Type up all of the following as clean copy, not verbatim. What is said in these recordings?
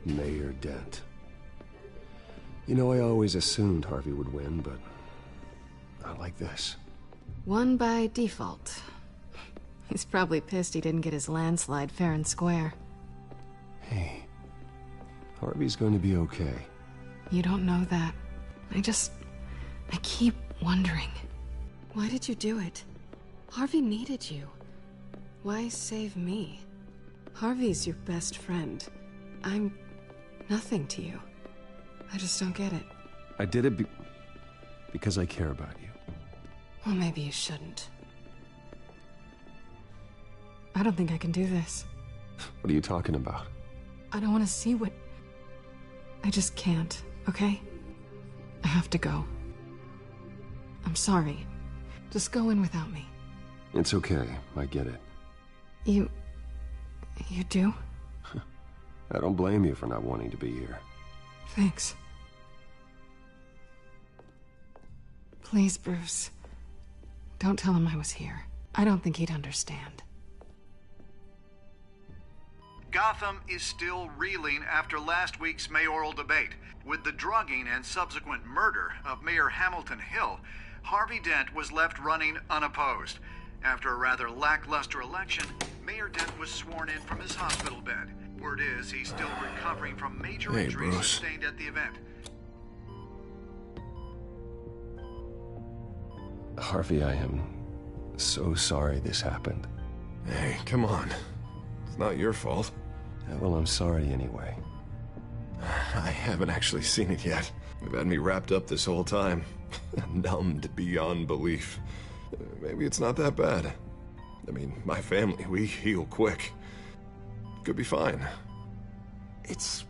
Mayor Dent. You know, I always assumed Harvey would win, but not like this. Won by default. He's probably pissed he didn't get his landslide fair and square. Hey, Harvey's going to be okay. You don't know that. I keep wondering. Why did you do it? Harvey needed you. Why save me? Harvey's your best friend. I'm nothing to you. I just don't get it. I did it because I care about you. Well, maybe you shouldn't. I don't think I can do this. What are you talking about? I don't want to see what... I just can't, okay? I have to go. I'm sorry. Just go in without me. It's okay. I get it. You do? I don't blame you for not wanting to be here. Thanks. Please, Bruce. Don't tell him I was here. I don't think he'd understand. Gotham is still reeling after last week's mayoral debate. With the drugging and subsequent murder of Mayor Hamilton Hill, Harvey Dent was left running unopposed. After a rather lackluster election, Mayor Dent was sworn in from his hospital bed. Word is he's still recovering from major injuries Bruce. sustained at the event. Harvey, I am so sorry this happened. Hey, come on. It's not your fault. Yeah, well, I'm sorry anyway. I haven't actually seen it yet. They've had me wrapped up this whole time. Numbed beyond belief. Maybe it's not that bad. I mean, my family, we heal quick. Could be fine. It's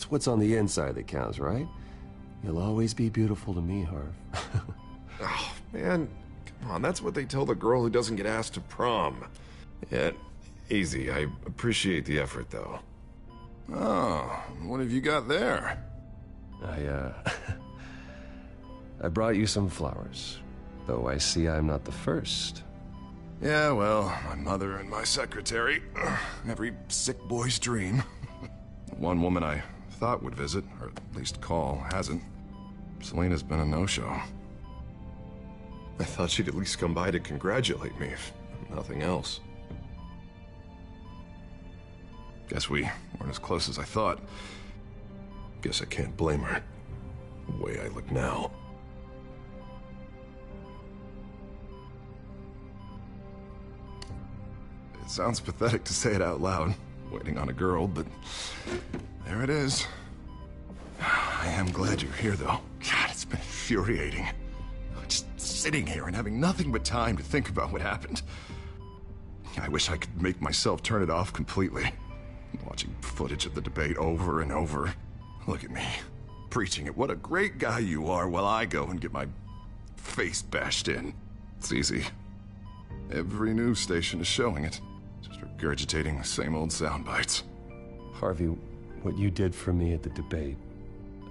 what's on the inside that counts, right? You'll always be beautiful to me, Harv. Oh, man. Come on, that's what they tell the girl who doesn't get asked to prom. Yeah, easy. I appreciate the effort, though. Oh, what have you got there? I brought you some flowers. Though I see I'm not the first. Yeah, well, my mother and my secretary. Every sick boy's dream. One woman I thought would visit, or at least call, hasn't. Selena's been a no-show. I thought she'd at least come by to congratulate me, if nothing else. Guess we weren't as close as I thought. Guess I can't blame her. The way I look now. It sounds pathetic to say it out loud, waiting on a girl, but there it is. I am glad you're here, though. God, it's been infuriating. Just sitting here and having nothing but time to think about what happened. I wish I could make myself turn it off completely. Watching footage of the debate over and over. Look at me, preaching it. What a great guy you are, while I go and get my face bashed in. It's easy. Every news station is showing it. Just regurgitating the same old sound bites. Harvey, what you did for me at the debate,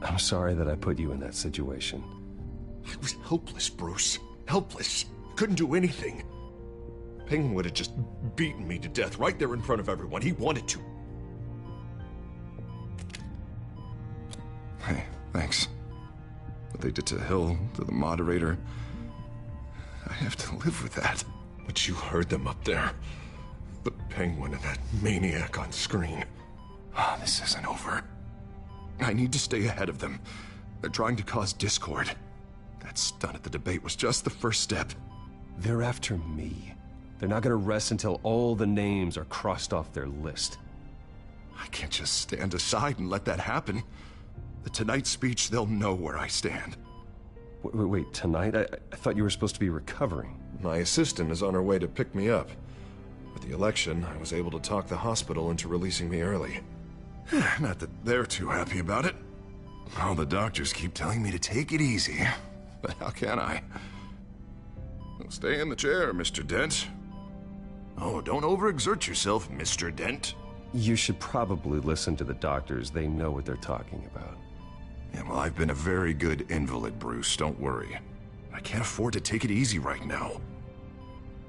I'm sorry that I put you in that situation. I was helpless, Bruce. Helpless. Couldn't do anything. Penguin would have just beaten me to death right there in front of everyone. He wanted to. Hey, thanks. What they did to Hill, to the moderator, I have to live with that. But you heard them up there. The Penguin and that maniac on screen. This isn't over. I need to stay ahead of them. They're trying to cause discord. That stunt at the debate was just the first step. They're after me. They're not gonna rest until all the names are crossed off their list. I can't just stand aside and let that happen. The Tonight speech, they'll know where I stand. Wait, tonight? I thought you were supposed to be recovering. My assistant is on her way to pick me up. With the election, I was able to talk the hospital into releasing me early. Not that they're too happy about it. All the doctors keep telling me to take it easy. But how can I? Well, stay in the chair, Mr. Dent. Oh, don't overexert yourself, Mr. Dent. You should probably listen to the doctors. They know what they're talking about. Yeah, well, I've been a very good invalid, Bruce. Don't worry. I can't afford to take it easy right now.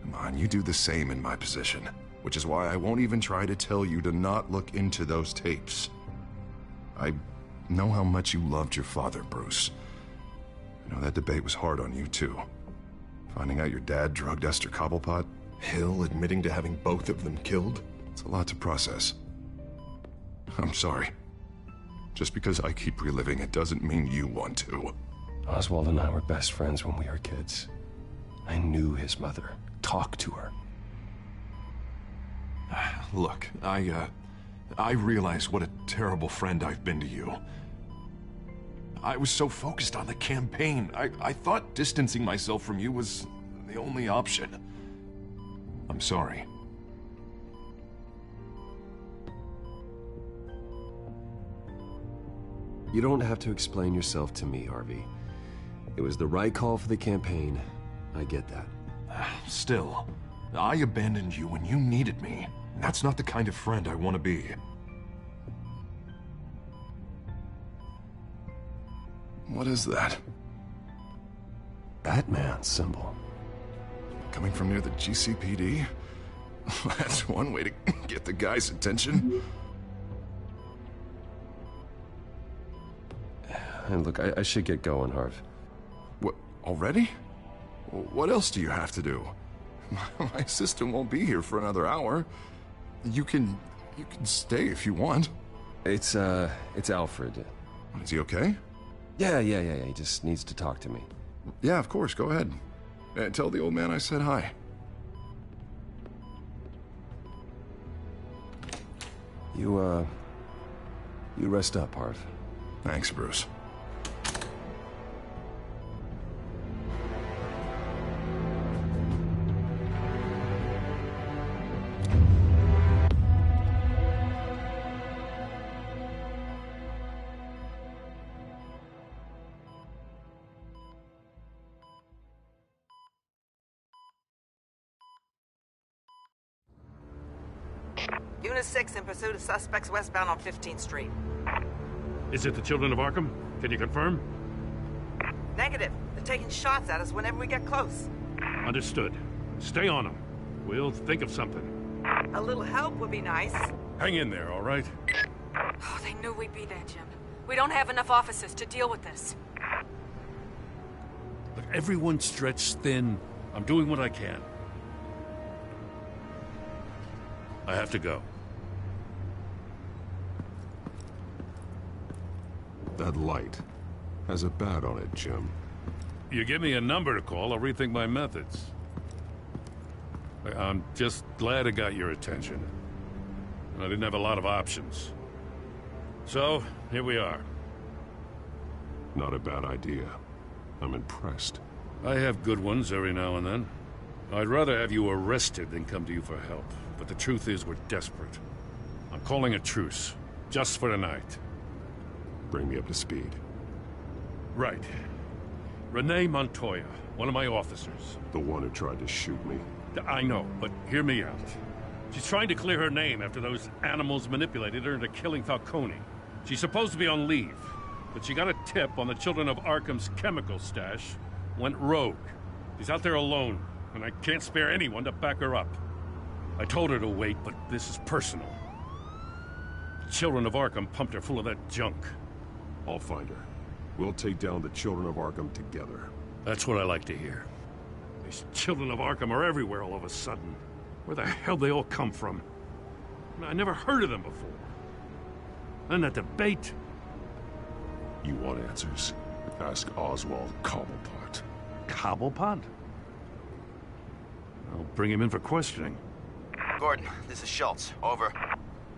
Come on, you do the same in my position. Which is why I won't even try to tell you to not look into those tapes. I know how much you loved your father, Bruce. I know that debate was hard on you, too. Finding out your dad drugged Esther Cobblepot, Hill admitting to having both of them killed? it's a lot to process. I'm sorry. Just because I keep reliving it doesn't mean you want to. Oswald and I were best friends when we were kids. I knew his mother. Talked to her. Look, I realize what a terrible friend I've been to you. I was so focused on the campaign. I thought distancing myself from you was the only option. I'm sorry. You don't have to explain yourself to me, Harvey. It was the right call for the campaign. I get that. Still, I abandoned you when you needed me. That's not the kind of friend I want to be. What is that? Batman symbol. Coming from near the GCPD? That's one way to get the guy's attention. And look, I should get going, Harv. What, already? What else do you have to do? My assistant won't be here for another hour. You can stay if you want. It's Alfred. Is he okay? Yeah. He just needs to talk to me. Yeah, of course, go ahead. Tell the old man I said hi. You rest up, Harv. Thanks, Bruce. Unit 6 in pursuit of suspects westbound on 15th Street. Is it the Children of Arkham? Can you confirm? Negative. They're taking shots at us whenever we get close. Understood. Stay on them. We'll think of something. A little help would be nice. Hang in there, all right? Oh, they knew we'd be there, Jim. We don't have enough officers to deal with this. Look, everyone's stretched thin. I'm doing what I can. I have to go. That light has a bat on it, Jim. You give me a number to call, I'll rethink my methods. I'm just glad I got your attention. I didn't have a lot of options. So, here we are. Not a bad idea. I'm impressed. I have good ones every now and then. I'd rather have you arrested than come to you for help. But the truth is, we're desperate. I'm calling a truce. Just for tonight. Bring me up to speed. Right. Renee Montoya, one of my officers. The one who tried to shoot me. I know, but hear me out. She's trying to clear her name after those animals manipulated her into killing Falcone. She's supposed to be on leave, but she got a tip on the Children of Arkham's chemical stash, went rogue. She's out there alone, and I can't spare anyone to back her up. I told her to wait, but this is personal. The Children of Arkham pumped her full of that junk. I'll find her. We'll take down the Children of Arkham together. That's what I like to hear. These Children of Arkham are everywhere all of a sudden. Where the hell they all come from? I never heard of them before. And that debate. You want answers? Ask Oswald Cobblepot. Cobblepot? I'll bring him in for questioning. Gordon, this is Schultz. Over.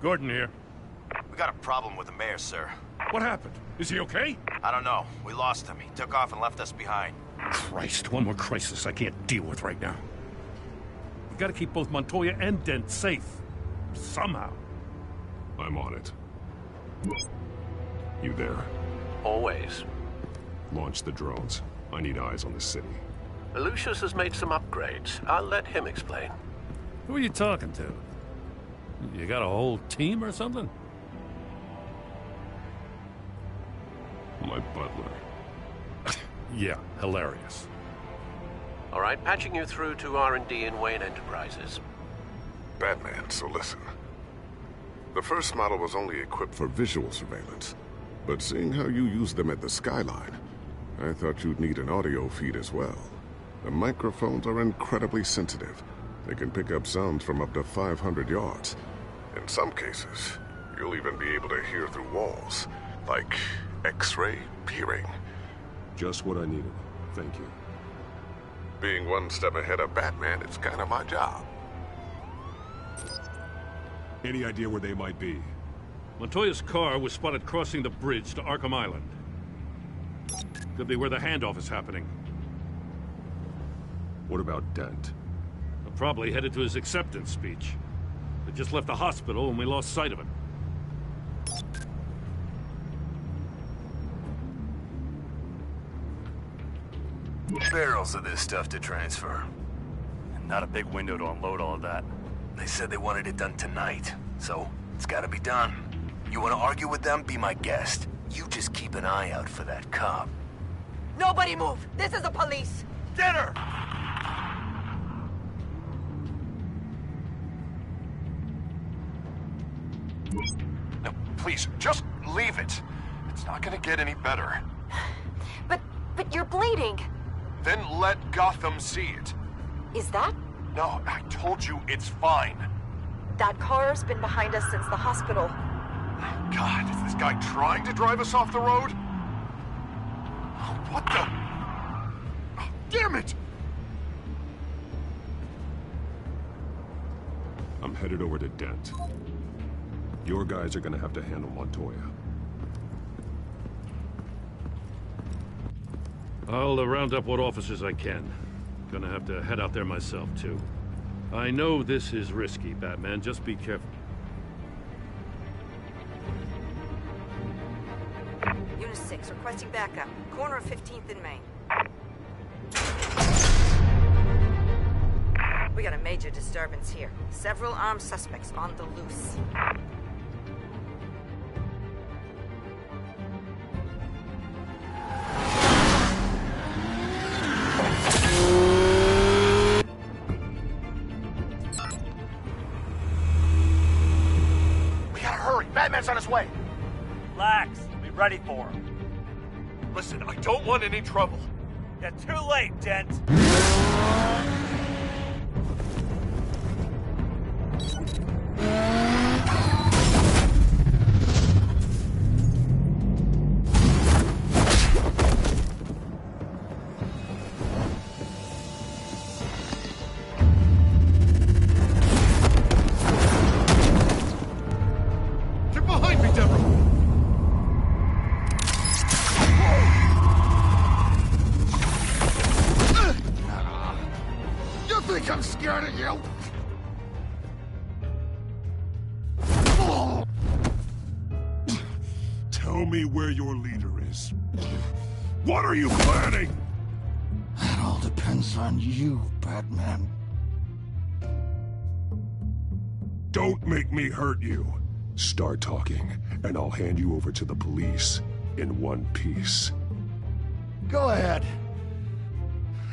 Gordon here. We got a problem with the mayor, sir. What happened? Is he okay? I don't know. We lost him. He took off and left us behind. Christ, one more crisis I can't deal with right now. We gotta keep both Montoya and Dent safe. Somehow. I'm on it. You there? Always. Launch the drones. I need eyes on the city. Lucius has made some upgrades. I'll let him explain. Who are you talking to? You got a whole team or something? My butler. Yeah, hilarious. All right, patching you through to R&D in Wayne Enterprises. Batman, so listen. The first model was only equipped for visual surveillance. But seeing how you use them at the skyline, I thought you'd need an audio feed as well. The microphones are incredibly sensitive. They can pick up sounds from up to 500 yards. In some cases, you'll even be able to hear through walls, like X-ray peering. Just what I needed. Thank you. Being one step ahead of Batman, it's kind of my job. Any idea where they might be? Montoya's car was spotted crossing the bridge to Arkham Island. Could be where the handoff is happening. What about Dent? Probably headed to his acceptance speech. They just left the hospital and we lost sight of him. Barrels of this stuff to transfer. And not a big window to unload all of that. They said they wanted it done tonight, so it's gotta be done. You wanna argue with them? Be my guest. You just keep an eye out for that cop. Nobody move! This is the police! Get her! No, please, just leave it. It's not gonna get any better. But you're bleeding. Then let Gotham see it. Is that? No, I told you it's fine. That car's been behind us since the hospital. God, is this guy trying to drive us off the road? What the? Oh, damn it! I'm headed over to Dent. Your guys are gonna have to handle Montoya. I'll round up what officers I can. Gonna have to head out there myself, too. I know this is risky, Batman. Just be careful. Unit 6, requesting backup. Corner of 15th and Main. We got a major disturbance here. Several armed suspects on the loose. Batman's on his way. Relax. Be ready for him. Listen, I don't want any trouble. You're too late, Dent. I'm scared of you. Tell me where your leader is. What are you planning? That all depends on you, Batman. Don't make me hurt you. Start talking, and I'll hand you over to the police in one piece. Go ahead.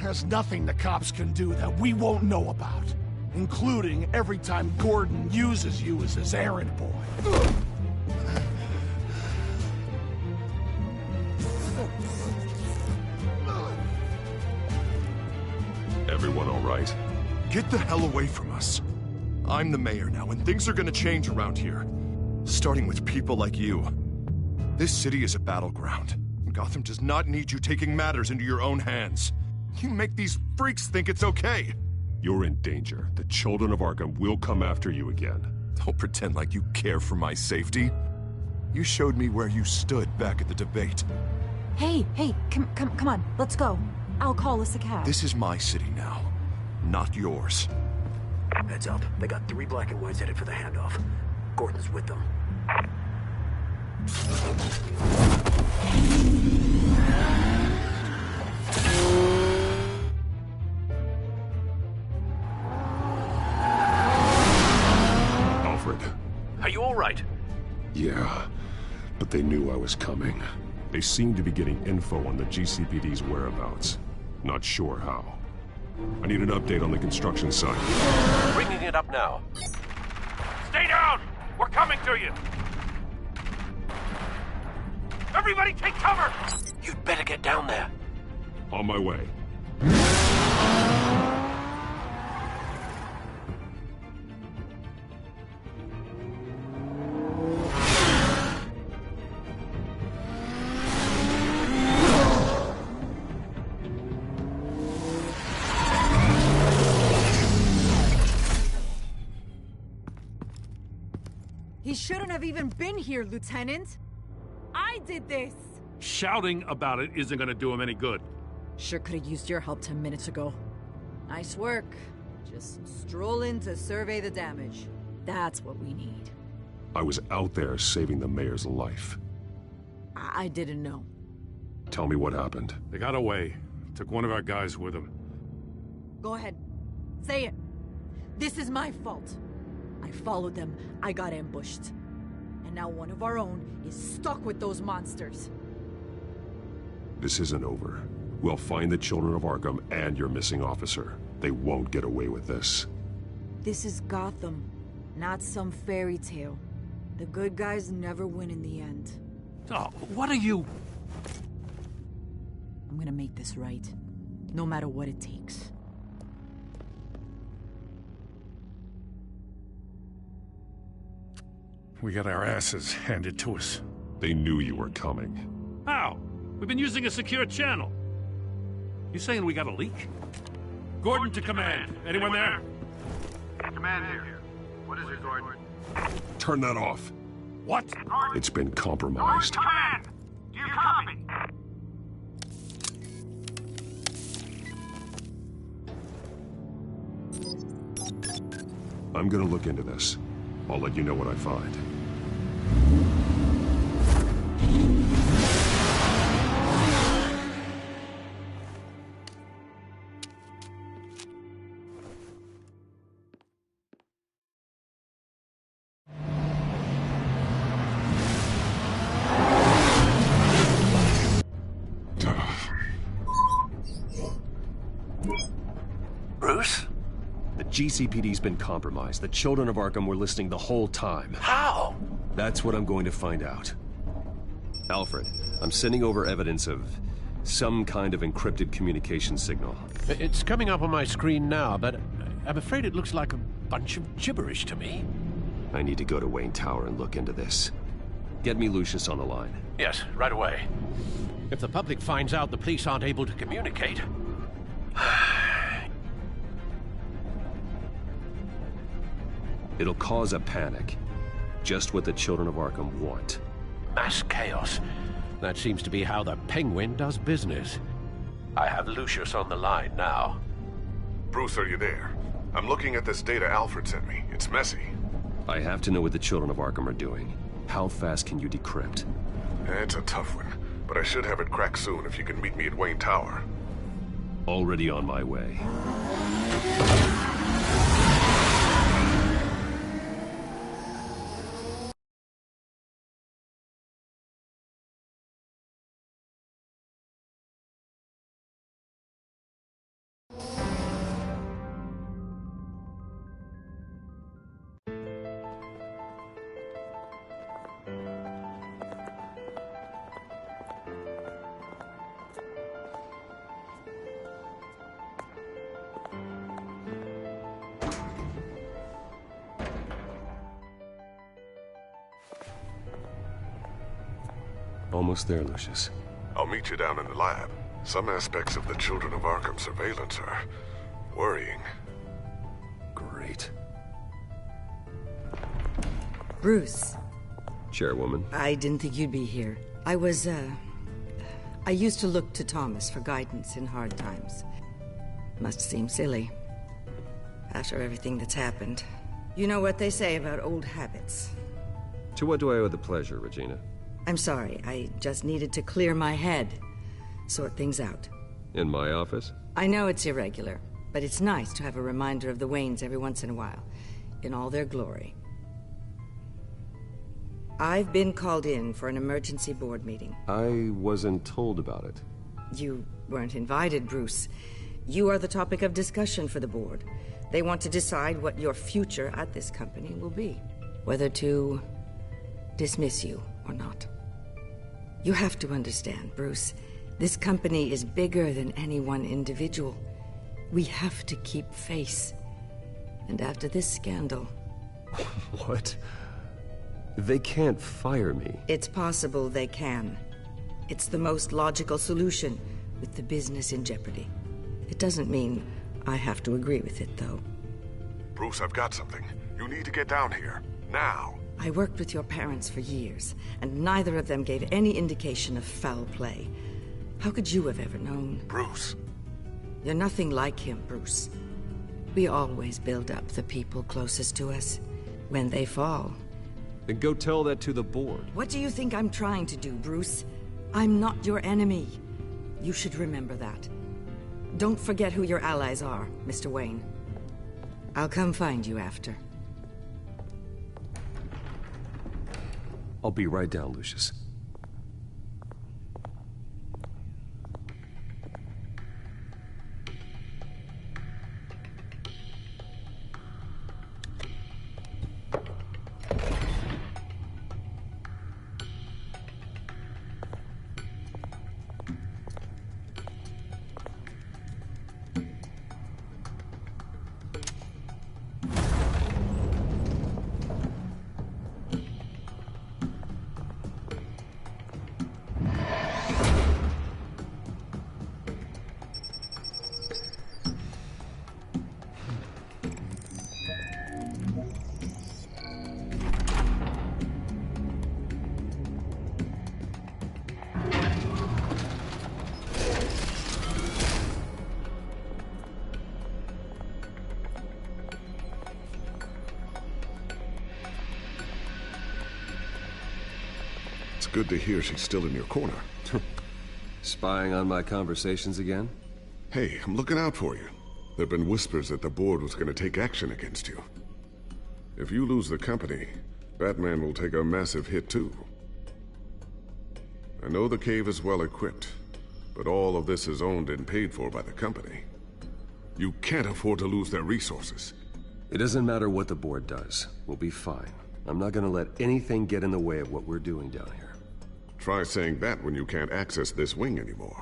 There's nothing the cops can do that we won't know about, including every time Gordon uses you as his errand boy. Everyone all right? Get the hell away from us. I'm the mayor now, and things are gonna change around here. Starting with people like you. This city is a battleground. Gotham does not need you taking matters into your own hands. You make these freaks think it's okay. You're in danger. The children of Arkham will come after you again. Don't pretend like you care for my safety. You showed me where you stood back at the debate. Hey, come on, let's go. I'll call us a cab. This is my city now, not yours. Heads up. They got 3 black and whites headed for the handoff. Gordon's with them. Alfred. Are you all right? Yeah, but they knew I was coming. They seem to be getting info on the GCPD's whereabouts. Not sure how. I need an update on the construction site. Bringing it up now. Stay down! We're coming to you! Everybody take cover! You'd better get down there. On my way. He shouldn't have even been here, Lieutenant. I did this. Shouting about it isn't gonna do him any good. Sure could have used your help 10 minutes ago. Nice work. Just stroll in to survey the damage. That's what we need. I was out there saving the mayor's life. I didn't know. Tell me what happened. They got away. Took one of our guys with them. Go ahead. Say it. This is my fault. I followed them, I got ambushed. And now one of our own is stuck with those monsters. This isn't over. We'll find the children of Arkham and your missing officer. They won't get away with this. This is Gotham, not some fairy tale. The good guys never win in the end. Oh, what are you... I'm gonna make this right, no matter what it takes. We got our asses handed to us. They knew you were coming. How? We've been using a secure channel. You saying we got a leak? Gordon to command. Anyone there? Command here. What is it, Gordon? Turn that off. What? It's been compromised. Command! Do you copy? I'm gonna look into this. I'll let you know what I find. Bruce? The GCPD's been compromised. The children of Arkham were listening the whole time. How? That's what I'm going to find out. Alfred, I'm sending over evidence of some kind of encrypted communication signal. It's coming up on my screen now, but I'm afraid it looks like a bunch of gibberish to me. I need to go to Wayne Tower and look into this. Get me Lucius on the line. Yes, right away. If the public finds out the police aren't able to communicate... It'll cause a panic. Just what the children of Arkham want. Mass chaos. That seems to be how the Penguin does business. I have Lucius on the line now. Bruce, are you there? I'm looking at this data Alfred sent me. It's messy. I have to know what the children of Arkham are doing. How fast can you decrypt? It's a tough one, but I should have it cracked soon if you can meet me at Wayne Tower. Already on my way. Almost there, Lucius. I'll meet you down in the lab. Some aspects of the Children of Arkham surveillance are worrying. Great. Bruce. Chairwoman. I didn't think you'd be here. I used to look to Thomas for guidance in hard times. Must seem silly. After everything that's happened. You know what they say about old habits. To what do I owe the pleasure, Regina? I'm sorry, I just needed to clear my head. Sort things out. In my office? I know it's irregular, but it's nice to have a reminder of the Waynes every once in a while. In all their glory. I've been called in for an emergency board meeting. I wasn't told about it. You weren't invited, Bruce. You are the topic of discussion for the board. They want to decide what your future at this company will be. Whether to dismiss you or not. You have to understand, Bruce. This company is bigger than any one individual. We have to keep face. And after this scandal... What? They can't fire me. It's possible they can. It's the most logical solution, with the business in jeopardy. It doesn't mean I have to agree with it, though. Bruce, I've got something. You need to get down here. Now. I worked with your parents for years, and neither of them gave any indication of foul play. How could you have ever known? Bruce. You're nothing like him, Bruce. We always build up the people closest to us. When they fall... Then go tell that to the board. What do you think I'm trying to do, Bruce? I'm not your enemy. You should remember that. Don't forget who your allies are, Mr. Wayne. I'll come find you after. I'll be right down, Lucius. Good to hear she's still in your corner. Spying on my conversations again? Hey, I'm looking out for you. There've been whispers that the board was going to take action against you. If you lose the company, Batman will take a massive hit too. I know the cave is well equipped, but all of this is owned and paid for by the company. You can't afford to lose their resources. It doesn't matter what the board does. We'll be fine. I'm not gonna let anything get in the way of what we're doing down here. Try saying that when you can't access this wing anymore.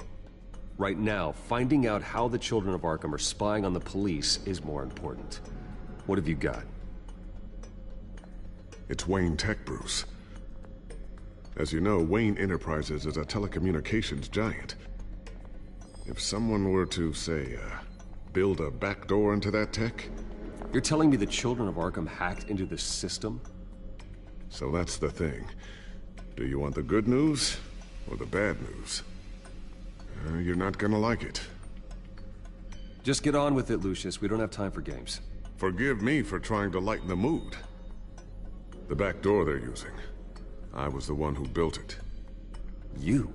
Right now, finding out how the children of Arkham are spying on the police is more important. What have you got? It's Wayne Tech, Bruce. As you know, Wayne Enterprises is a telecommunications giant. If someone were to, say, build a backdoor into that tech... You're telling me the children of Arkham hacked into the system? So that's the thing. Do you want the good news or the bad news? You're not gonna like it. Just get on with it, Lucius. We don't have time for games. Forgive me for trying to lighten the mood. The back door they're using. I was the one who built it. You?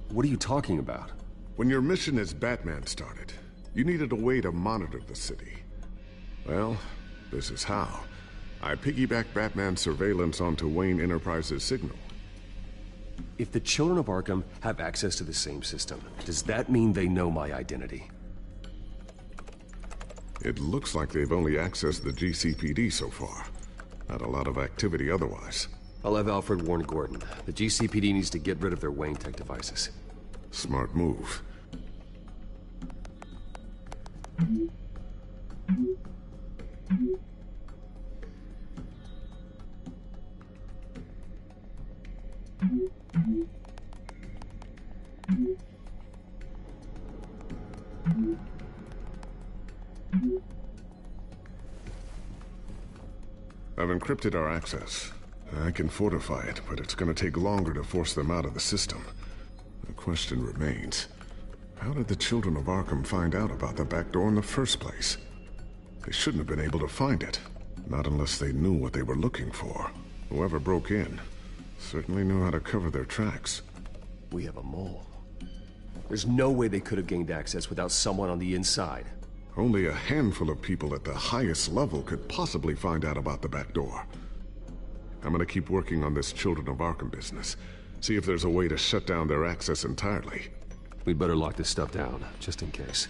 What are you talking about? When your mission as Batman started, you needed a way to monitor the city. Well, this is how. I piggybacked Batman's surveillance onto Wayne Enterprises' signal. If the children of Arkham have access to the same system, does that mean they know my identity? It looks like they've only accessed the GCPD so far. Not a lot of activity otherwise. I'll have Alfred warn Gordon. The GCPD needs to get rid of their Wayne Tech devices. Smart move. I've encrypted our access. I can fortify it, but it's going to take longer to force them out of the system. The question remains, how did the children of Arkham find out about the back door in the first place? They shouldn't have been able to find it. Not unless they knew what they were looking for. Whoever broke in certainly knew how to cover their tracks. We have a mole. There's no way they could have gained access without someone on the inside. Only a handful of people at the highest level could possibly find out about the back door. I'm gonna keep working on this Children of Arkham business. See if there's a way to shut down their access entirely. We'd better lock this stuff down, just in case.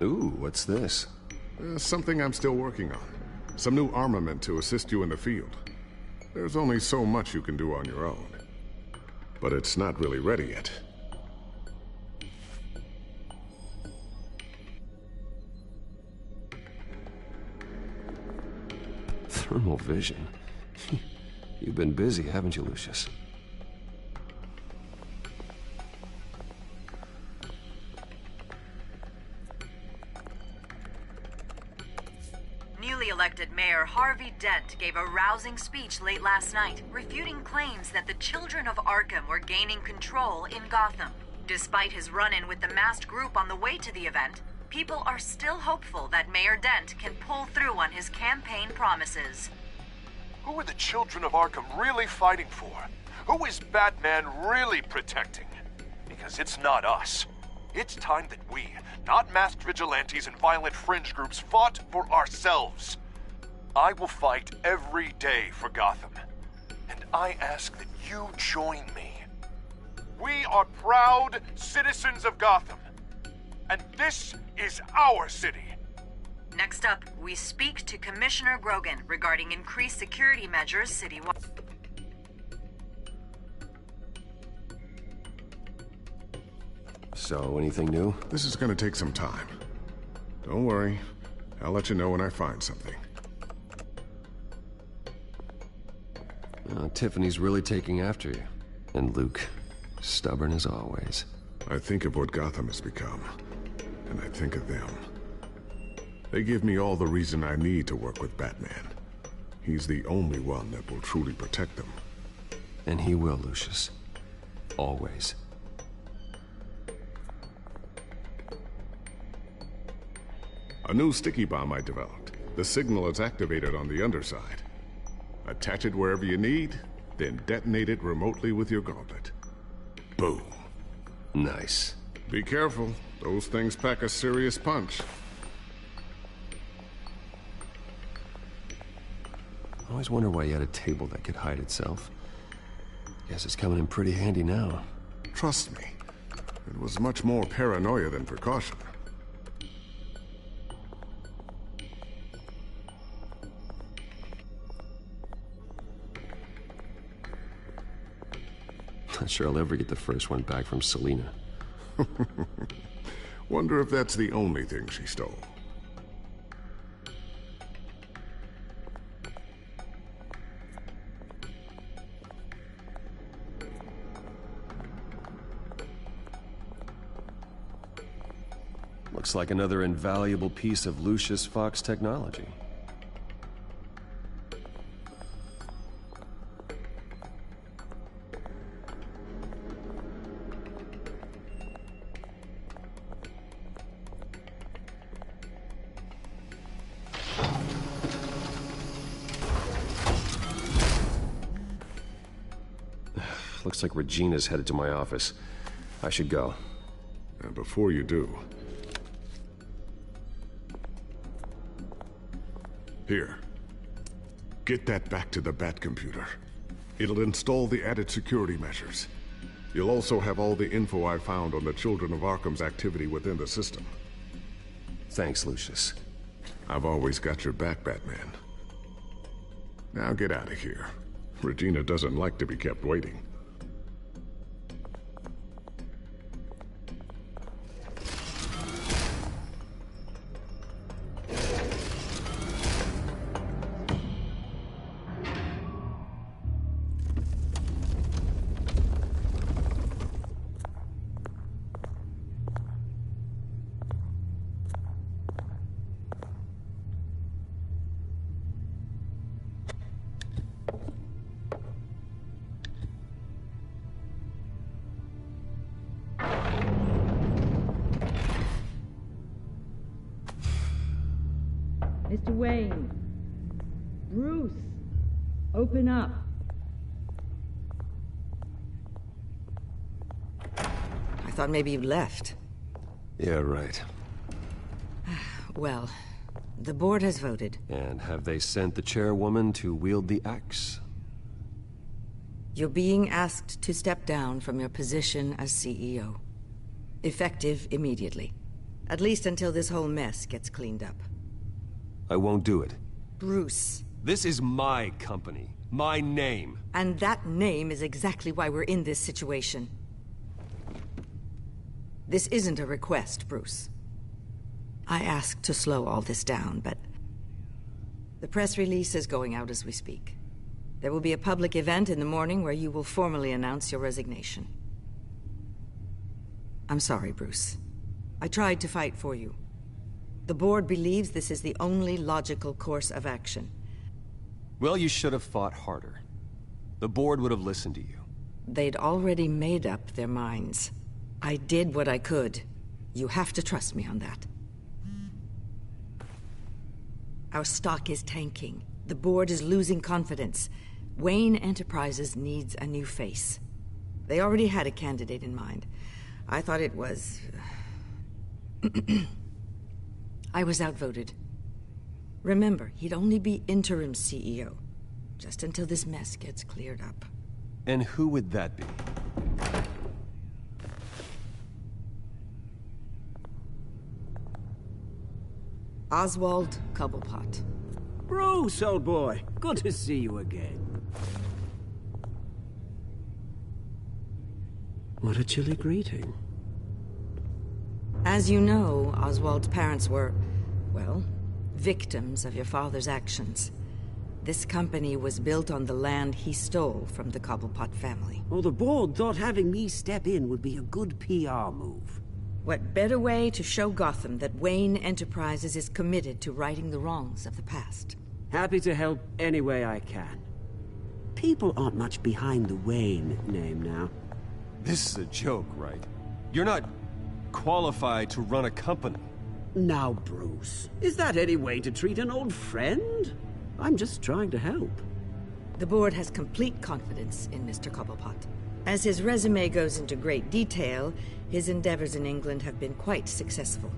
Ooh, what's this? Something I'm still working on. Some new armament to assist you in the field. There's only so much you can do on your own. But it's not really ready yet. Thermal vision. You've been busy, haven't you, Lucius? Newly elected Mayor Harvey Dent gave a rousing speech late last night, refuting claims that the children of Arkham were gaining control in Gotham. Despite his run-in with the masked group on the way to the event, people are still hopeful that Mayor Dent can pull through on his campaign promises. Who are the children of Arkham really fighting for? Who is Batman really protecting? Because it's not us. It's time that we, not masked vigilantes and violent fringe groups, fought for ourselves. I will fight every day for Gotham. And I ask that you join me. We are proud citizens of Gotham. And this is our city. Next up, we speak to Commissioner Grogan regarding increased security measures citywide. So, anything new? This is gonna take some time. Don't worry. I'll let you know when I find something. Tiffany's really taking after you. And Luke, stubborn as always. I think of what Gotham has become, and I think of them. They give me all the reason I need to work with Batman. He's the only one that will truly protect them. And he will, Lucius. Always. A new sticky bomb I developed. The signal is activated on the underside. Attach it wherever you need, then detonate it remotely with your gauntlet. Boom. Nice. Be careful. Those things pack a serious punch. I always wonder why you had a table that could hide itself. Guess it's coming in pretty handy now. Trust me. It was much more paranoia than precaution. Not sure I'll ever get the first one back from Selina. Wonder if that's the only thing she stole. Looks like another invaluable piece of Lucius Fox technology. Looks like Regina's headed to my office. I should go. And before you do... Here. Get that back to the Bat computer. It'll install the added security measures. You'll also have all the info I found on the Children of Arkham's activity within the system. Thanks, Lucius. I've always got your back, Batman. Now get out of here. Regina doesn't like to be kept waiting. Mr. Wayne. Bruce. Open up. I thought maybe you'd left. Yeah, right. Well, the board has voted. And have they sent the chairwoman to wield the axe? You're being asked to step down from your position as CEO. Effective immediately. At least until this whole mess gets cleaned up. I won't do it. Bruce. This is my company. My name. And that name is exactly why we're in this situation. This isn't a request, Bruce. I asked to slow all this down, but... the press release is going out as we speak. There will be a public event in the morning where you will formally announce your resignation. I'm sorry, Bruce. I tried to fight for you. The board believes this is the only logical course of action. Well, you should have fought harder. The board would have listened to you. They'd already made up their minds. I did what I could. You have to trust me on that. Our stock is tanking. The board is losing confidence. Wayne Enterprises needs a new face. They already had a candidate in mind. I thought it was... I was outvoted. Remember, he'd only be interim CEO, just until this mess gets cleared up. And who would that be? Oswald Cobblepot. Bruce, old boy. Good to see you again. What a chilly greeting. As you know, Oswald's parents were, well, victims of your father's actions. This company was built on the land he stole from the Cobblepot family. Oh, the board thought having me step in would be a good PR move. What better way to show Gotham that Wayne Enterprises is committed to righting the wrongs of the past? Happy to help any way I can. People aren't much behind the Wayne name now. This is a joke, right? You're not qualified to run a company. Now, Bruce, is that any way to treat an old friend? I'm just trying to help. The board has complete confidence in Mr. Cobblepot. As his resume goes into great detail, his endeavors in England have been quite successful.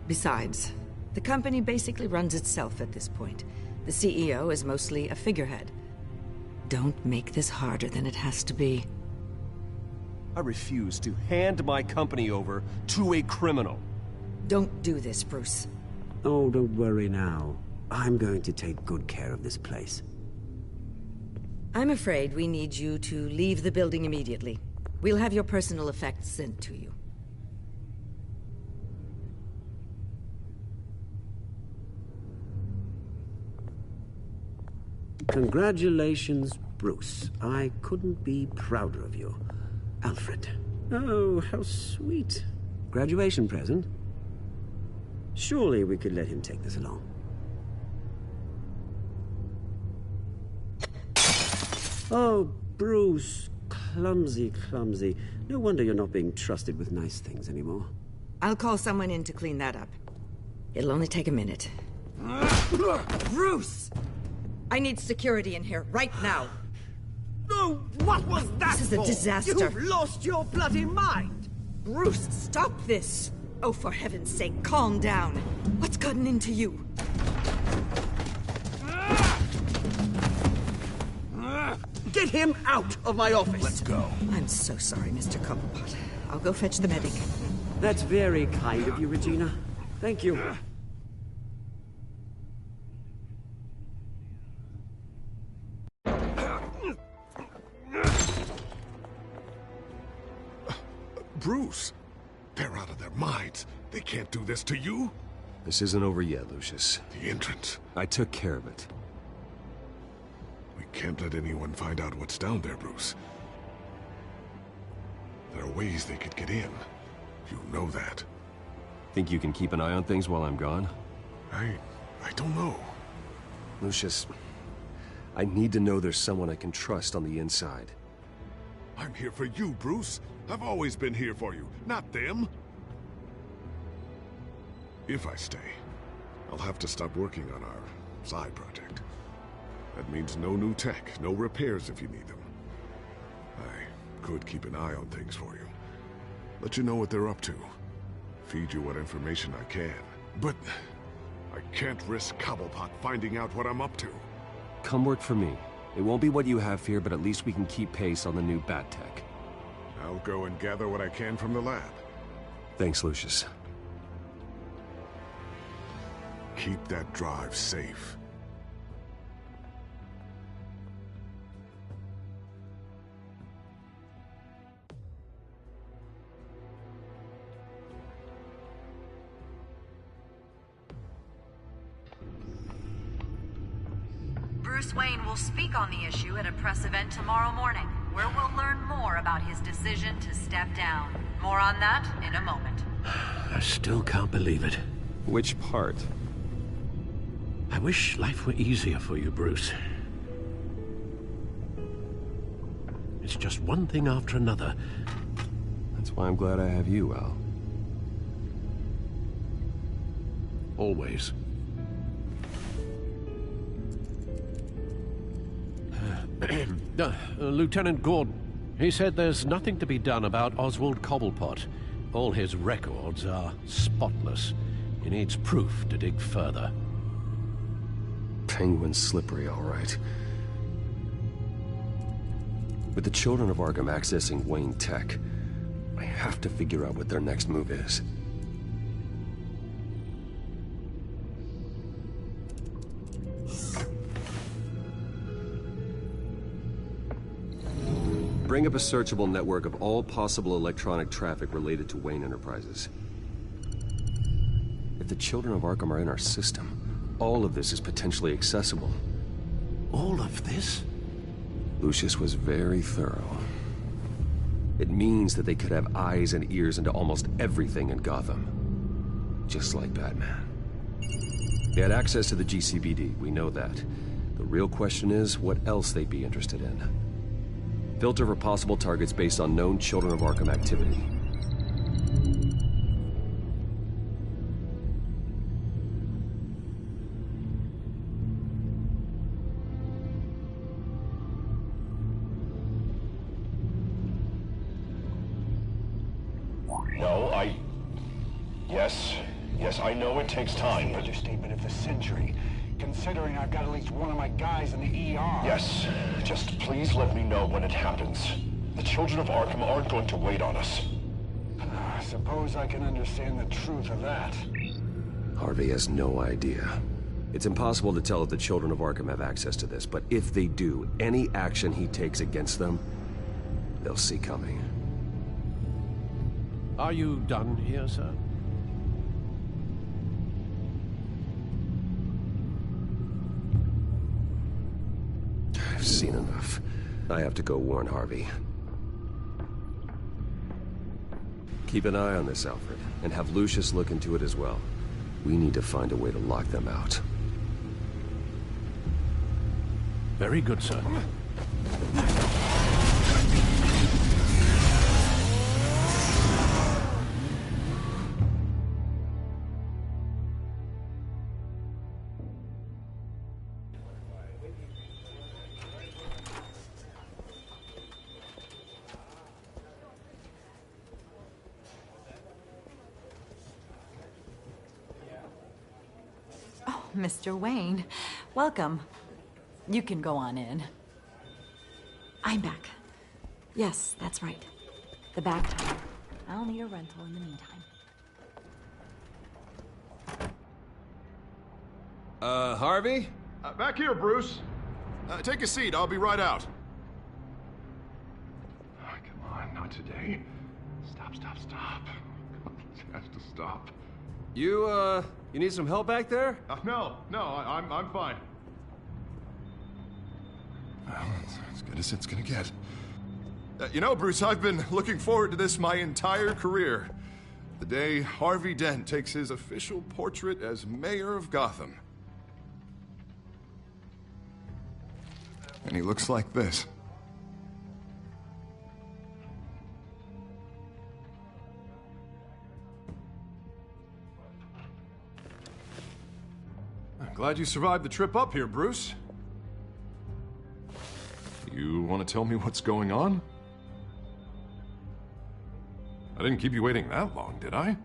Besides, the company basically runs itself at this point. The CEO is mostly a figurehead. Don't make this harder than it has to be. I refuse to hand my company over to a criminal. Don't do this, Bruce. Oh, don't worry now. I'm going to take good care of this place. I'm afraid we need you to leave the building immediately. We'll have your personal effects sent to you. Congratulations, Bruce. I couldn't be prouder of you. Alfred. Oh, how sweet. Graduation present? Surely we could let him take this along. Oh, Bruce. Clumsy, clumsy. No wonder you're not being trusted with nice things anymore. I'll call someone in to clean that up. It'll only take a minute. Bruce! I need security in here, right now. Oh, what was that? This is a disaster. You've lost your bloody mind! Bruce, stop this! Oh, for heaven's sake, calm down. What's gotten into you? Get him out of my office! Let's go. I'm so sorry, Mr. Cobblepot. I'll go fetch the medic. That's very kind of you, Regina. Thank you. Bruce, they're out of their minds. They can't do this to you. This isn't over yet, Lucius. The entrance. I took care of it. We can't let anyone find out what's down there, Bruce. There are ways they could get in. You know that. Think you can keep an eye on things while I'm gone? I don't know. Lucius, I need to know there's someone I can trust on the inside. I'm here for you, Bruce. I've always been here for you, not them. If I stay, I'll have to stop working on our side project. That means no new tech, no repairs if you need them. I could keep an eye on things for you. Let you know what they're up to. Feed you what information I can. But I can't risk Cobblepot finding out what I'm up to. Come work for me. It won't be what you have here, but at least we can keep pace on the new bat tech. I'll go and gather what I can from the lab. Thanks, Lucius. Keep that drive safe. Bruce Wayne will speak on the issue at a press event tomorrow morning, where we'll learn more about his decision to step down. More on that in a moment. I still can't believe it. Which part? I wish life were easier for you, Bruce. It's just one thing after another. That's why I'm glad I have you, Al. Always. Lieutenant Gordon, he said there's nothing to be done about Oswald Cobblepot. All his records are spotless. He needs proof to dig further. Penguin's slippery, all right. With the children of Arkham accessing Wayne Tech, I have to figure out what their next move is. Bring up a searchable network of all possible electronic traffic related to Wayne Enterprises. If the children of Arkham are in our system, all of this is potentially accessible. All of this? Lucius was very thorough. It means that they could have eyes and ears into almost everything in Gotham. Just like Batman. They had access to the GCPD, we know that. The real question is what else they'd be interested in. Filter for possible targets based on known Children of Arkham activity. No, Yes, I know it takes time, but... Understatement of the century. Considering I've got at least one of my guys in the ER. Yes, just please let me know when it happens. The children of Arkham aren't going to wait on us. I suppose I can understand the truth of that. Harvey has no idea. It's impossible to tell if the children of Arkham have access to this, but if they do, any action he takes against them, they'll see coming. Are you done here, sir? I've seen enough. I have to go warn Harvey. Keep an eye on this, Alfred, and have Lucius look into it as well. We need to find a way to lock them out. Very good, sir. Mr. Wayne, welcome. You can go on in. I'm back. Yes, that's right. The back tire. I'll need a rental in the meantime. Harvey? Back here, Bruce. Take a seat. I'll be right out. Oh, come on, not today. Stop. It has to stop. You need some help back there? No, I'm fine. Well, it's as good as it's gonna get. You know, Bruce, I've been looking forward to this my entire career. The day Harvey Dent takes his official portrait as mayor of Gotham. And he looks like this. I'm glad you survived the trip up here, Bruce. You want to tell me what's going on? I didn't keep you waiting that long, did I?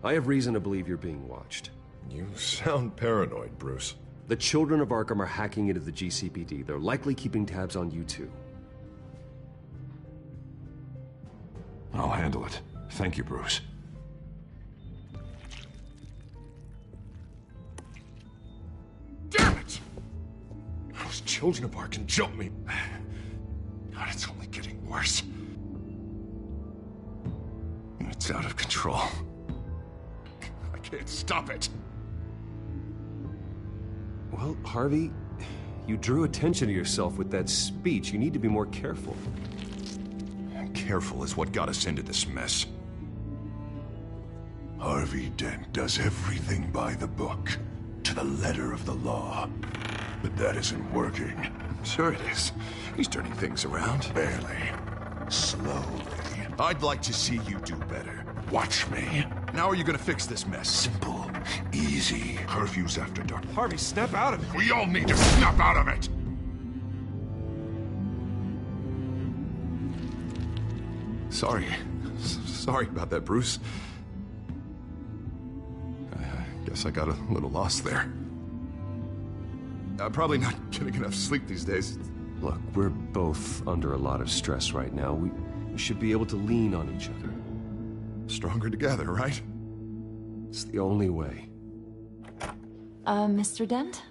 I have reason to believe you're being watched. You sound paranoid, Bruce. The children of Arkham are hacking into the GCPD. They're likely keeping tabs on you too. I'll handle it. Thank you, Bruce. children of Arkham jumped me. God, it's only getting worse. It's out of control. I can't stop it. Well, Harvey, you drew attention to yourself with that speech. You need to be more careful. Careful is what got us into this mess. Harvey Dent does everything by the book, to the letter of the law. But that isn't working. Sure it is. He's turning things around. Barely. Slowly. I'd like to see you do better. Watch me. Now are you gonna fix this mess? Simple. Easy. Curfews after dark. Harvey, snap out of it. We all need to snap out of it! Sorry. Sorry about that, Bruce. I guess I got a little lost there. I'm probably not getting enough sleep these days. Look, we're both under a lot of stress right now. We should be able to lean on each other. Stronger together, right? It's the only way. Mr. Dent?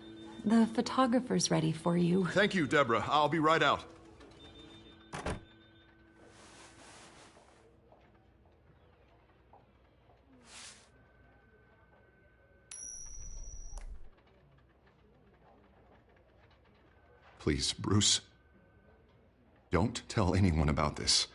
The photographer's ready for you. Thank you, Deborah. I'll be right out. Please, Bruce. Don't tell anyone about this.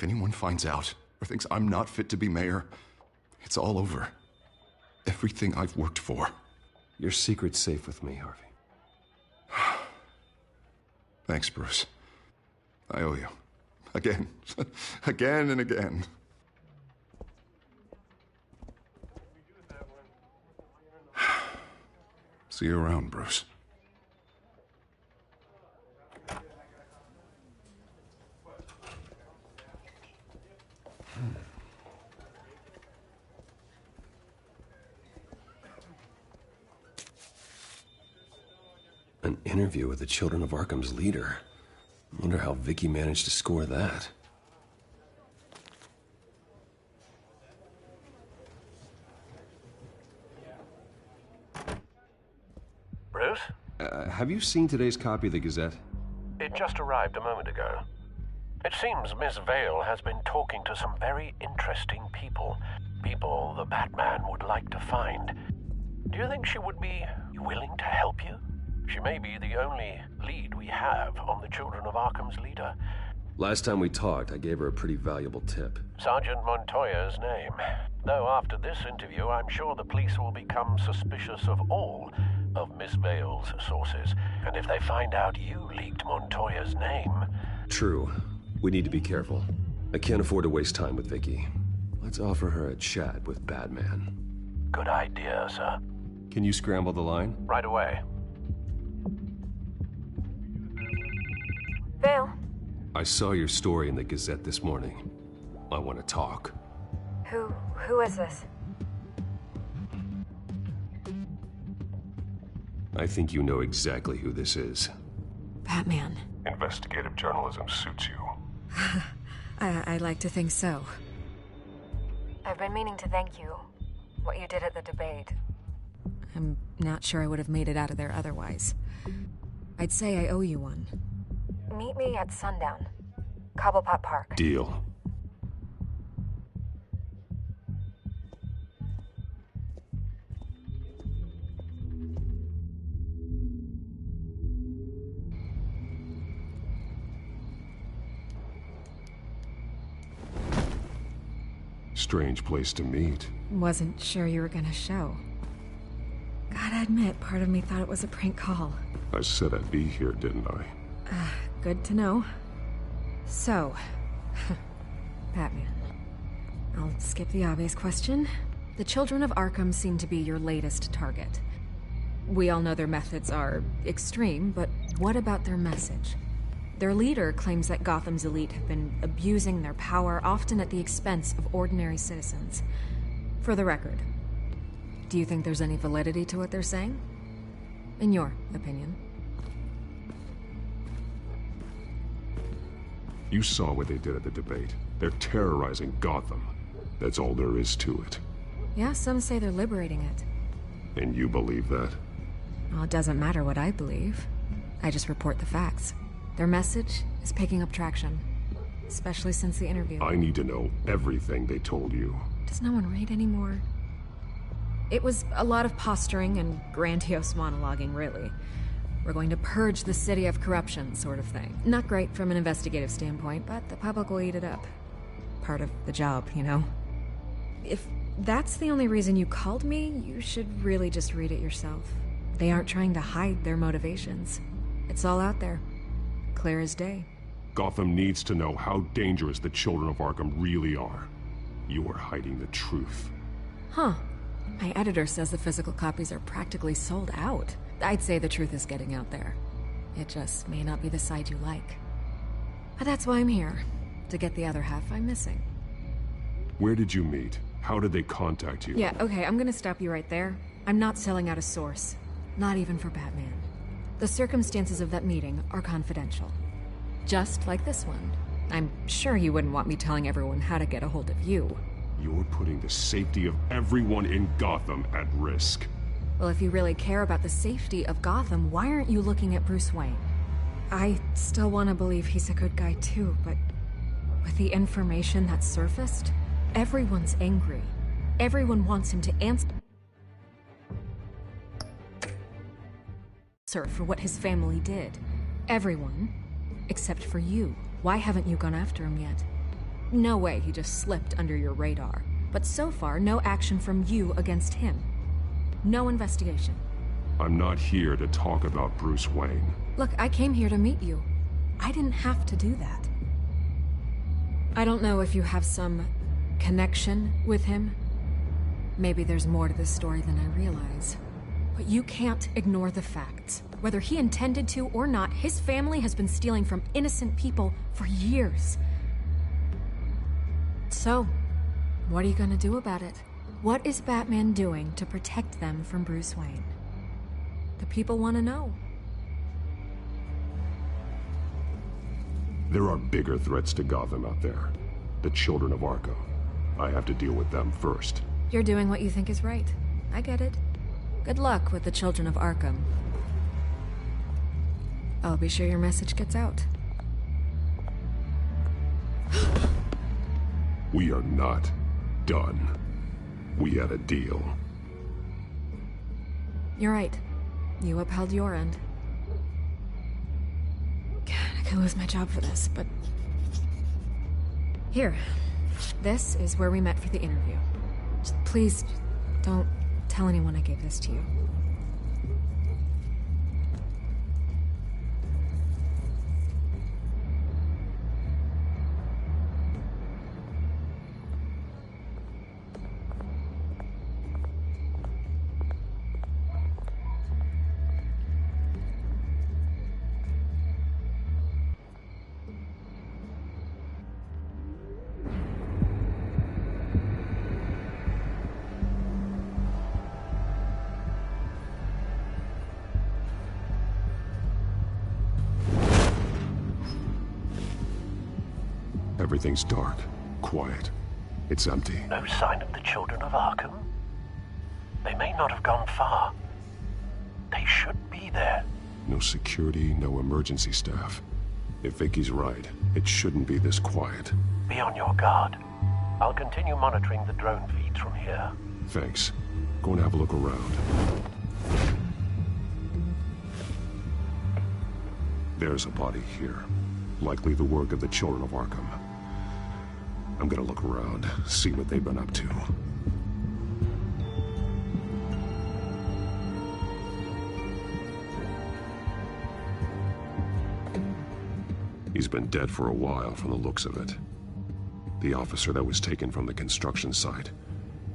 If anyone finds out or thinks I'm not fit to be mayor, it's all over. Everything I've worked for. Your secret's safe with me, Harvey. Thanks, Bruce. I owe you. Again. Again and again. See you around, Bruce. An interview with the Children of Arkham's leader. I wonder how Vicky managed to score that. Bruce? Have you seen today's copy of the Gazette? It just arrived a moment ago. It seems Miss Vale has been talking to some very interesting people. People the Batman would like to find. Do you think she would be willing to help you? She may be the only lead we have on the Children of Arkham's leader. Last time we talked, I gave her a pretty valuable tip. Sergeant Montoya's name. Though after this interview, I'm sure the police will become suspicious of all of Miss Vale's sources. And if they find out you leaked Montoya's name... True. We need to be careful. I can't afford to waste time with Vicky. Let's offer her a chat with Batman. Good idea, sir. Can you scramble the line? Right away. Vale. I saw your story in the Gazette this morning. I want to talk. Who is this? I think you know exactly who this is. Batman. Investigative journalism suits you. I like to think so. I've been meaning to thank you. What you did at the debate. I'm not sure I would have made it out of there otherwise. I'd say I owe you one. Meet me at sundown. Cobblepot Park. Deal. Strange place to meet. Wasn't sure you were gonna show. Gotta admit, part of me thought it was a prank call. I said I'd be here, didn't I? Good to know. So, Batman. I'll skip the obvious question. The Children of Arkham seem to be your latest target. We all know their methods are extreme, but what about their message? Their leader claims that Gotham's elite have been abusing their power, often at the expense of ordinary citizens. For the record, do you think there's any validity to what they're saying? In your opinion? You saw what they did at the debate. They're terrorizing Gotham. That's all there is to it. Yeah, some say they're liberating it. And you believe that? Well, it doesn't matter what I believe. I just report the facts. Their message is picking up traction, especially since the interview. I need to know everything they told you. Does no one read anymore? It was a lot of posturing and grandiose monologuing, really. We're going to purge the city of corruption, sort of thing. Not great from an investigative standpoint, but the public will eat it up. Part of the job, you know? If that's the only reason you called me, you should really just read it yourself. They aren't trying to hide their motivations. It's all out there. Clear as day. Gotham needs to know how dangerous the Children of Arkham really are. You are hiding the truth. Huh. My editor says the physical copies are practically sold out. I'd say the truth is getting out there. It just may not be the side you like. But that's why I'm here. To get the other half I'm missing. Where did you meet? How did they contact you? Yeah, okay, I'm gonna stop you right there. I'm not selling out a source. Not even for Batman. The circumstances of that meeting are confidential. Just like this one. I'm sure you wouldn't want me telling everyone how to get a hold of you. You're putting the safety of everyone in Gotham at risk. Well, if you really care about the safety of Gotham, why aren't you looking at Bruce Wayne? I still want to believe he's a good guy too, but with the information that's surfaced, everyone's angry. Everyone wants him to answer for what his family did. Everyone, except for you. Why haven't you gone after him yet? no way he just slipped under your radar. But so far, no action from you against him. No investigation. I'm not here to talk about Bruce Wayne. Look, I came here to meet you. I didn't have to do that. I don't know if you have some connection with him. Maybe there's more to this story than I realize. But you can't ignore the facts. Whether he intended to or not, his family has been stealing from innocent people for years. So, what are you gonna do about it? What is Batman doing to protect them from Bruce Wayne? The people want to know. There are bigger threats to Gotham out there. The children of Arkham. I have to deal with them first. You're doing what you think is right. I get it. Good luck with the children of Arkham. I'll be sure your message gets out. We are not done. We had a deal. You're right. You upheld your end. God, I could lose my job for this, but... Here. This is where we met for the interview. Just please, don't tell anyone I gave this to you. Everything's dark, quiet. It's empty. No sign of the children of Arkham? They may not have gone far. They should be there. No security, no emergency staff. If Vicky's right, it shouldn't be this quiet. Be on your guard. I'll continue monitoring the drone feeds from here. Thanks. Go and have a look around. There's a body here. Likely the work of the children of Arkham. I'm gonna look around, see what they've been up to. He's been dead for a while from the looks of it. The officer that was taken from the construction site.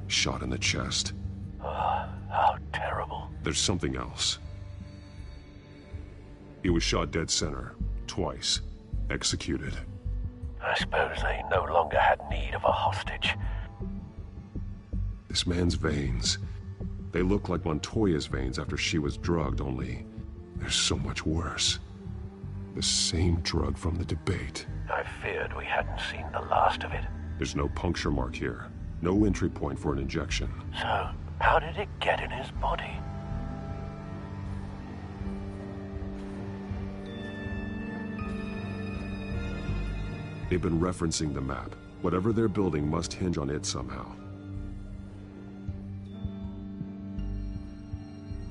Shot in the chest. How terrible. There's something else. He was shot dead center, twice. Executed. I suppose they no longer had need of a hostage. This man's veins. They look like Montoya's veins after she was drugged, only they're so much worse. The same drug from the debate. I feared we hadn't seen the last of it. There's no puncture mark here. No entry point for an injection. So, how did it get in his body? They've been referencing the map. Whatever they're building must hinge on it somehow.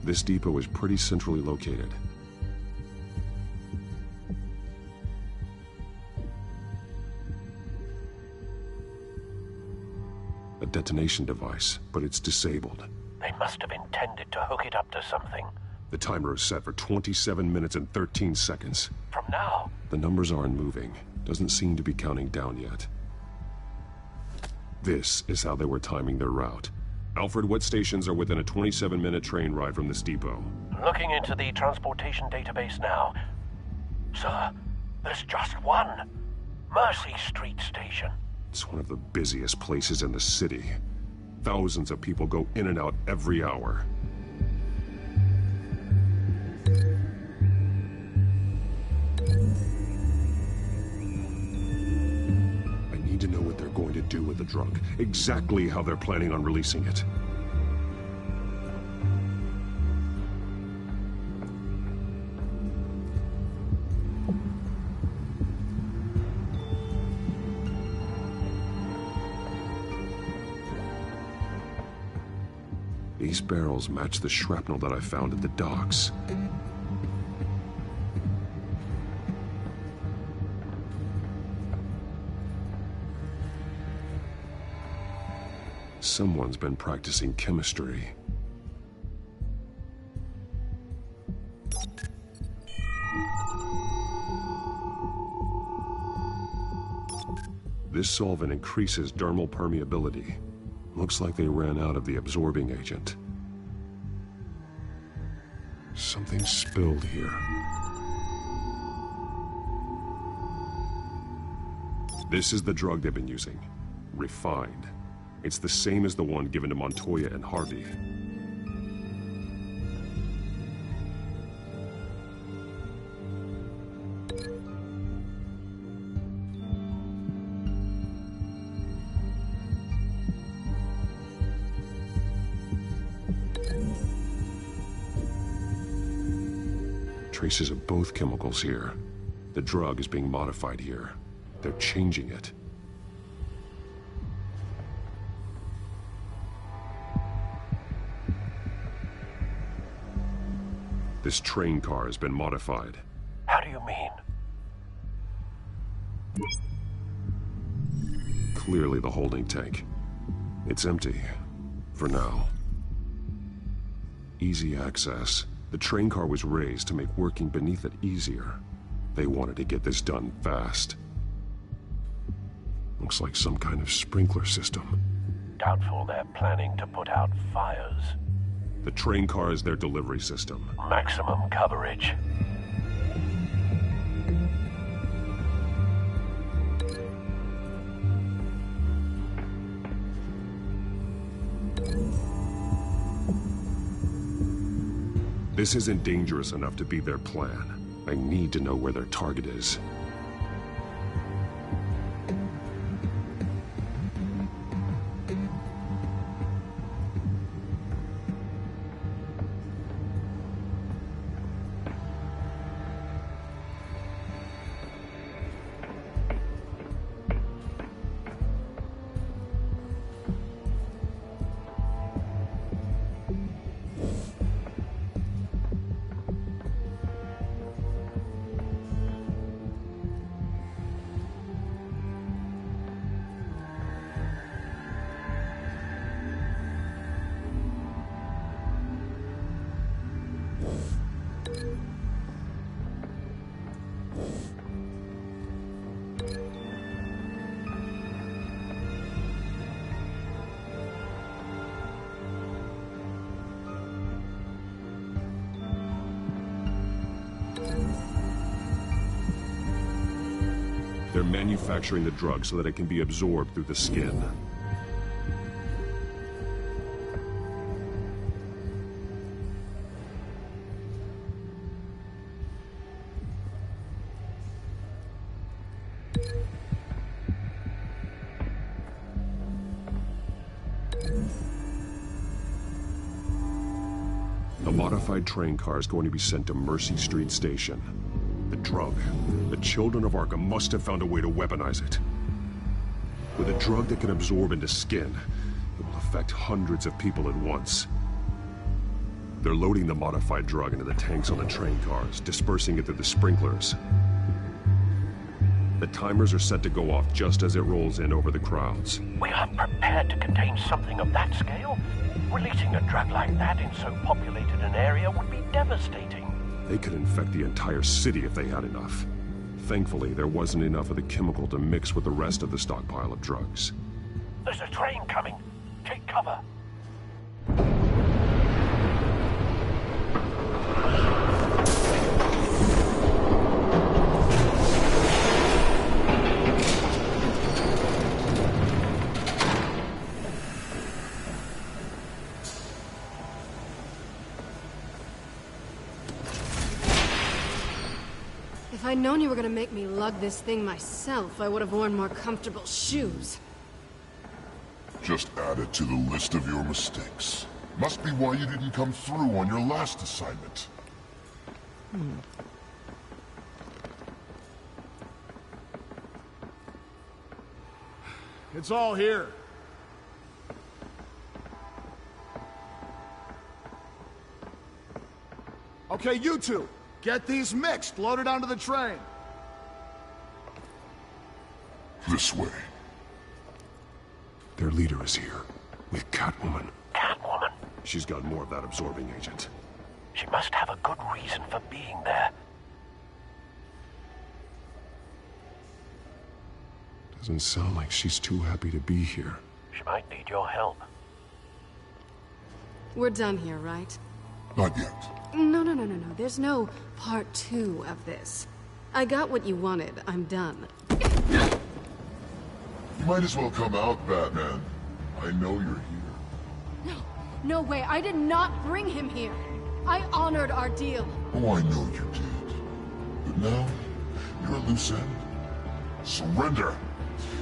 This depot is pretty centrally located. A detonation device, but it's disabled. They must have intended to hook it up to something. The timer is set for 27 minutes and 13 seconds. From now? The numbers aren't moving. Doesn't seem to be counting down yet. This is how they were timing their route. Alfred, what stations are within a 27-minute train ride from this depot? Looking into the transportation database now. Sir, there's just one. Mercy Street Station. It's one of the busiest places in the city. Thousands of people go in and out every hour. I need to know what they're going to do with the drug. Exactly how they're planning on releasing it. These barrels match the shrapnel that I found at the docks. Someone's been practicing chemistry. This solvent increases dermal permeability. Looks like they ran out of the absorbing agent. Something spilled here. This is the drug they've been using. Refined. It's the same as the one given to Montoya and Harvey. Traces of both chemicals here. The drug is being modified here. They're changing it. This train car has been modified. How do you mean? Clearly the holding tank. It's empty. For now. Easy access. The train car was raised to make working beneath it easier. They wanted to get this done fast. Looks like some kind of sprinkler system. Doubtful they're planning to put out fires. The train car is their delivery system. Maximum coverage. This isn't dangerous enough to be their plan. I need to know where their target is. They're manufacturing the drug so that it can be absorbed through the skin. The modified train car is going to be sent to Mercy Street Station. The drug. The children of Arkham must have found a way to weaponize it. With a drug that can absorb into skin, it will affect hundreds of people at once. They're loading the modified drug into the tanks on the train cars, dispersing it through the sprinklers. The timers are set to go off just as it rolls in over the crowds. We aren't prepared to contain something of that scale. Releasing a drug like that in so populated an area would be devastating. They could infect the entire city if they had enough. Thankfully, there wasn't enough of the chemical to mix with the rest of the stockpile of drugs. There's a train coming. Take cover. If I'd known you were gonna make me lug this thing myself, I would have worn more comfortable shoes. Just add it to the list of your mistakes. Must be why you didn't come through on your last assignment. It's all here. Okay, you two. Get these mixed, loaded onto the train. This way. Their leader is here. With Catwoman. Catwoman? She's got more of that absorbing agent. She must have a good reason for being there. Doesn't sound like she's too happy to be here. She might need your help. We're done here, right? Not yet. No. There's no part 2 of this. I got what you wanted. I'm done. You might as well come out, Batman. I know you're here. No way. I did not bring him here. I honored our deal. Oh, I know you did. But now, you're a loose end. Surrender!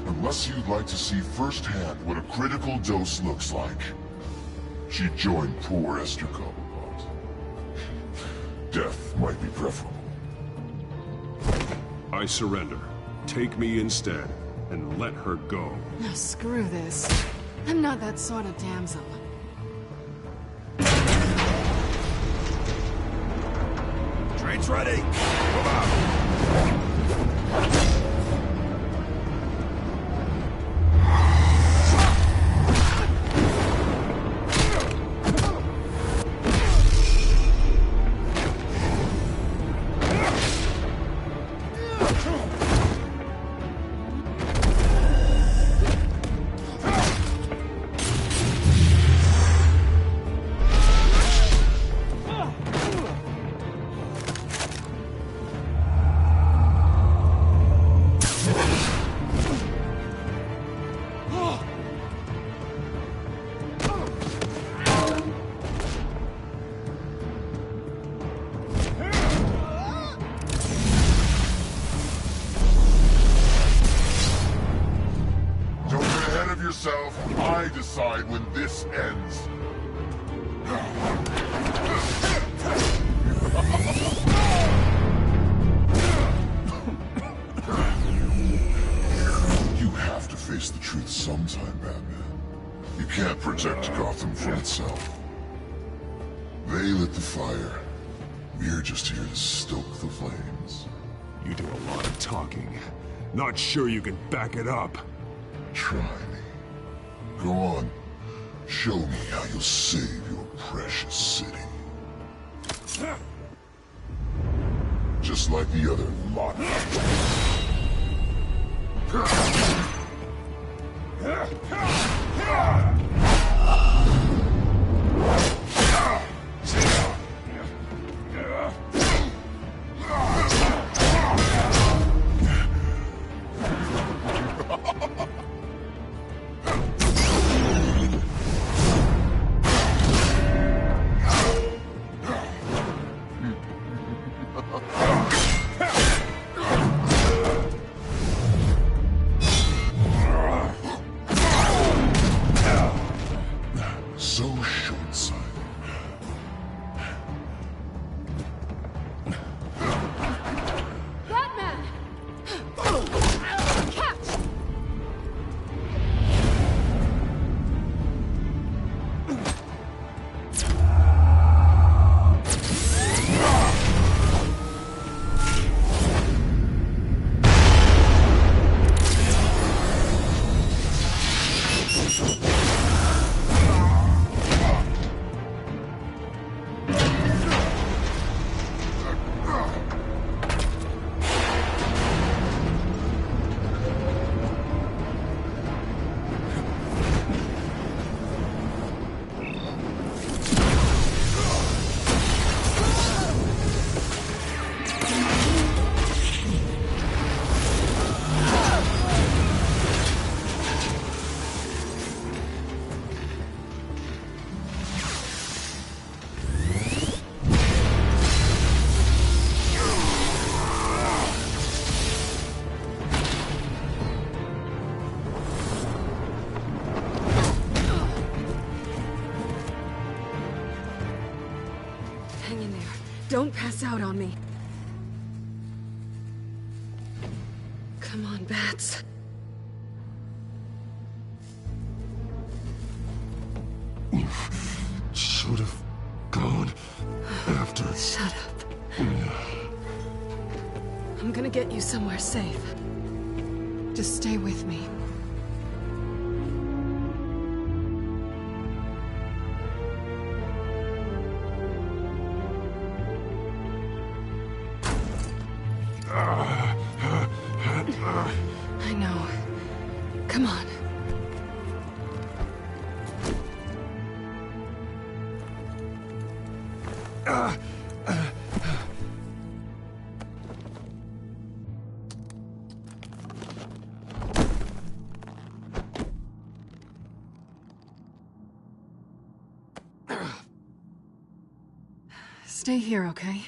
Unless you'd like to see firsthand what a critical dose looks like. She joined poor Esther Cobblepot. Death might be preferable. I surrender. Take me instead, and let her go. No, screw this. I'm not that sort of damsel. Train's ready! Move out! I decide when this ends. You have to face the truth sometime, Batman. You can't protect Gotham from itself. They lit the fire. We're just here to stoke the flames. You do a lot of talking. Not sure you can back it up. Try me. Go on. Show me how you'll save your precious city. Just like the other lot. So short-sighted. Batman! Catch! Hang in there. Don't pass out on me. Come on, Bats. You should have gone after. Shut up. I'm gonna get you somewhere safe. Just stay with me. Stay here, okay?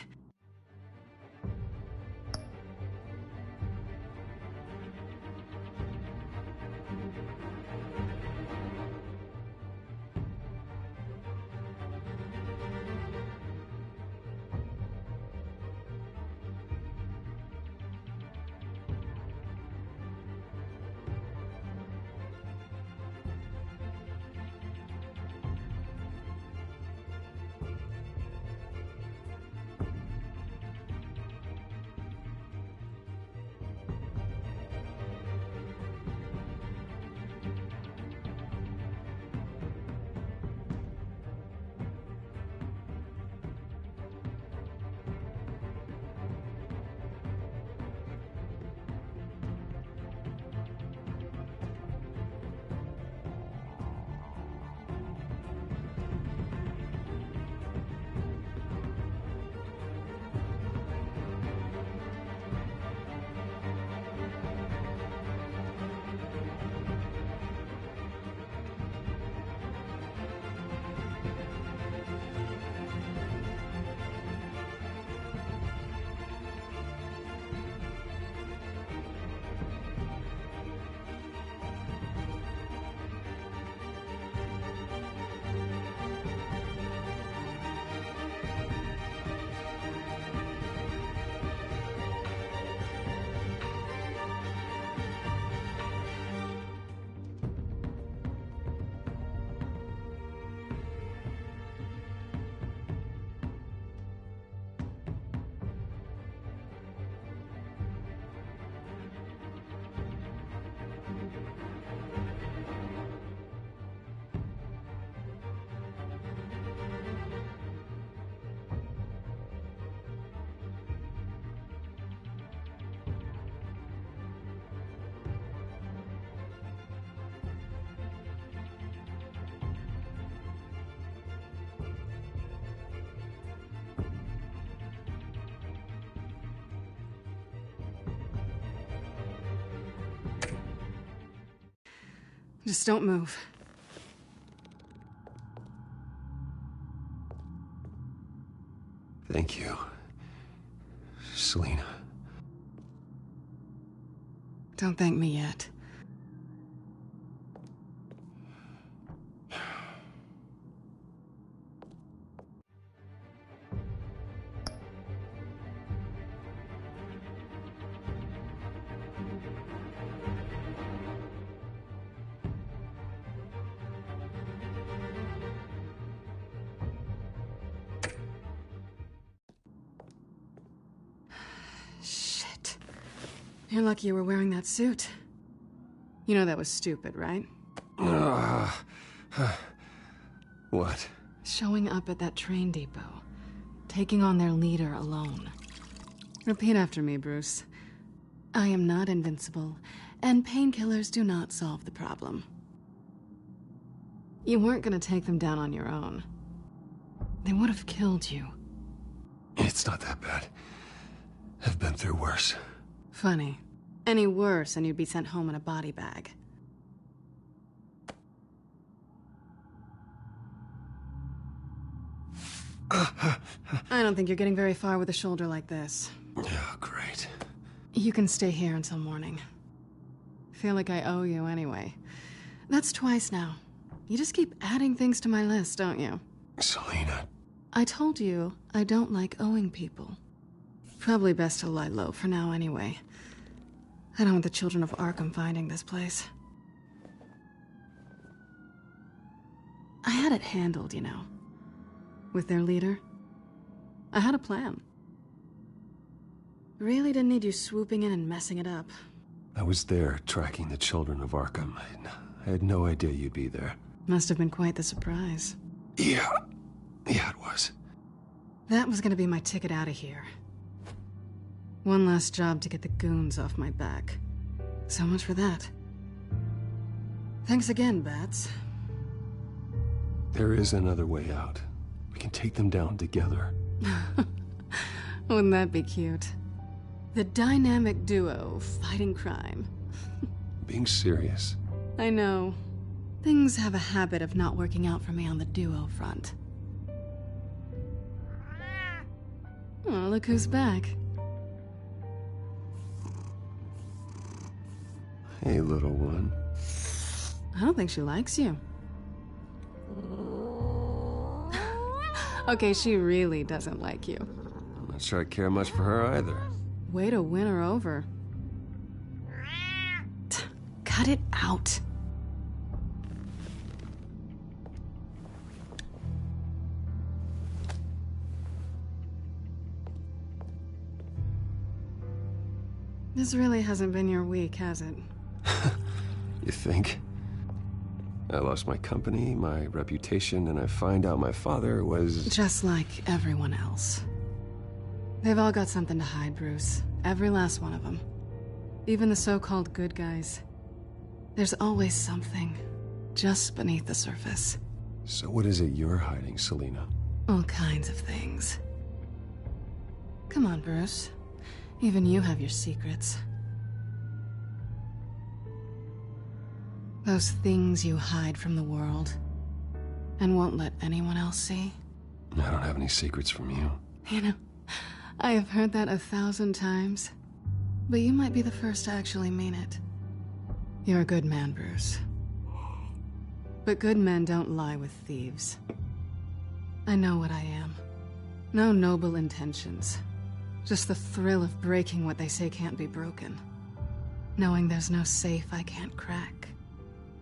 Just don't move. Thank you, Selina. Don't thank me yet. Shit. You're lucky you were wearing that suit. You know that was stupid, right? What? Showing up at that train depot. Taking on their leader alone. Repeat after me, Bruce. I am not invincible, and painkillers do not solve the problem. You weren't gonna take them down on your own. They would have killed you. It's not that bad. I've been through worse. Funny. Any worse and you'd be sent home in a body bag. I don't think you're getting very far with a shoulder like this. Oh, great. You can stay here until morning. Feel like I owe you anyway. That's twice now. You just keep adding things to my list, don't you? Selina. I told you I don't like owing people. Probably best to lie low for now anyway. I don't want the children of Arkham finding this place. I had it handled, you know. With their leader. I had a plan. Really didn't need you swooping in and messing it up. I was there tracking the children of Arkham. I had no idea you'd be there. Must have been quite the surprise. Yeah, it was. That was gonna be my ticket out of here. One last job to get the goons off my back. So much for that. Thanks again, Bats. There is another way out. We can take them down together. Wouldn't that be cute? The dynamic duo fighting crime. Being serious. I know. Things have a habit of not working out for me on the duo front. Oh, look who's back. Hey, little one. I don't think she likes you. Okay, she really doesn't like you. I'm not sure I care much for her either. Way to win her over. Cut it out. This really hasn't been your week, has it? You think? I lost my company, my reputation, and I find out my father was... Just like everyone else. They've all got something to hide, Bruce. Every last one of them. Even the so-called good guys. There's always something, just beneath the surface. So what is it you're hiding, Selina? All kinds of things. Come on, Bruce. Even you have your secrets. Those things you hide from the world and won't let anyone else see. I don't have any secrets from you. You know, I have heard that 1,000 times, but you might be the first to actually mean it. You're a good man, Bruce. But good men don't lie with thieves. I know what I am. No noble intentions. Just the thrill of breaking what they say can't be broken. Knowing there's no safe I can't crack.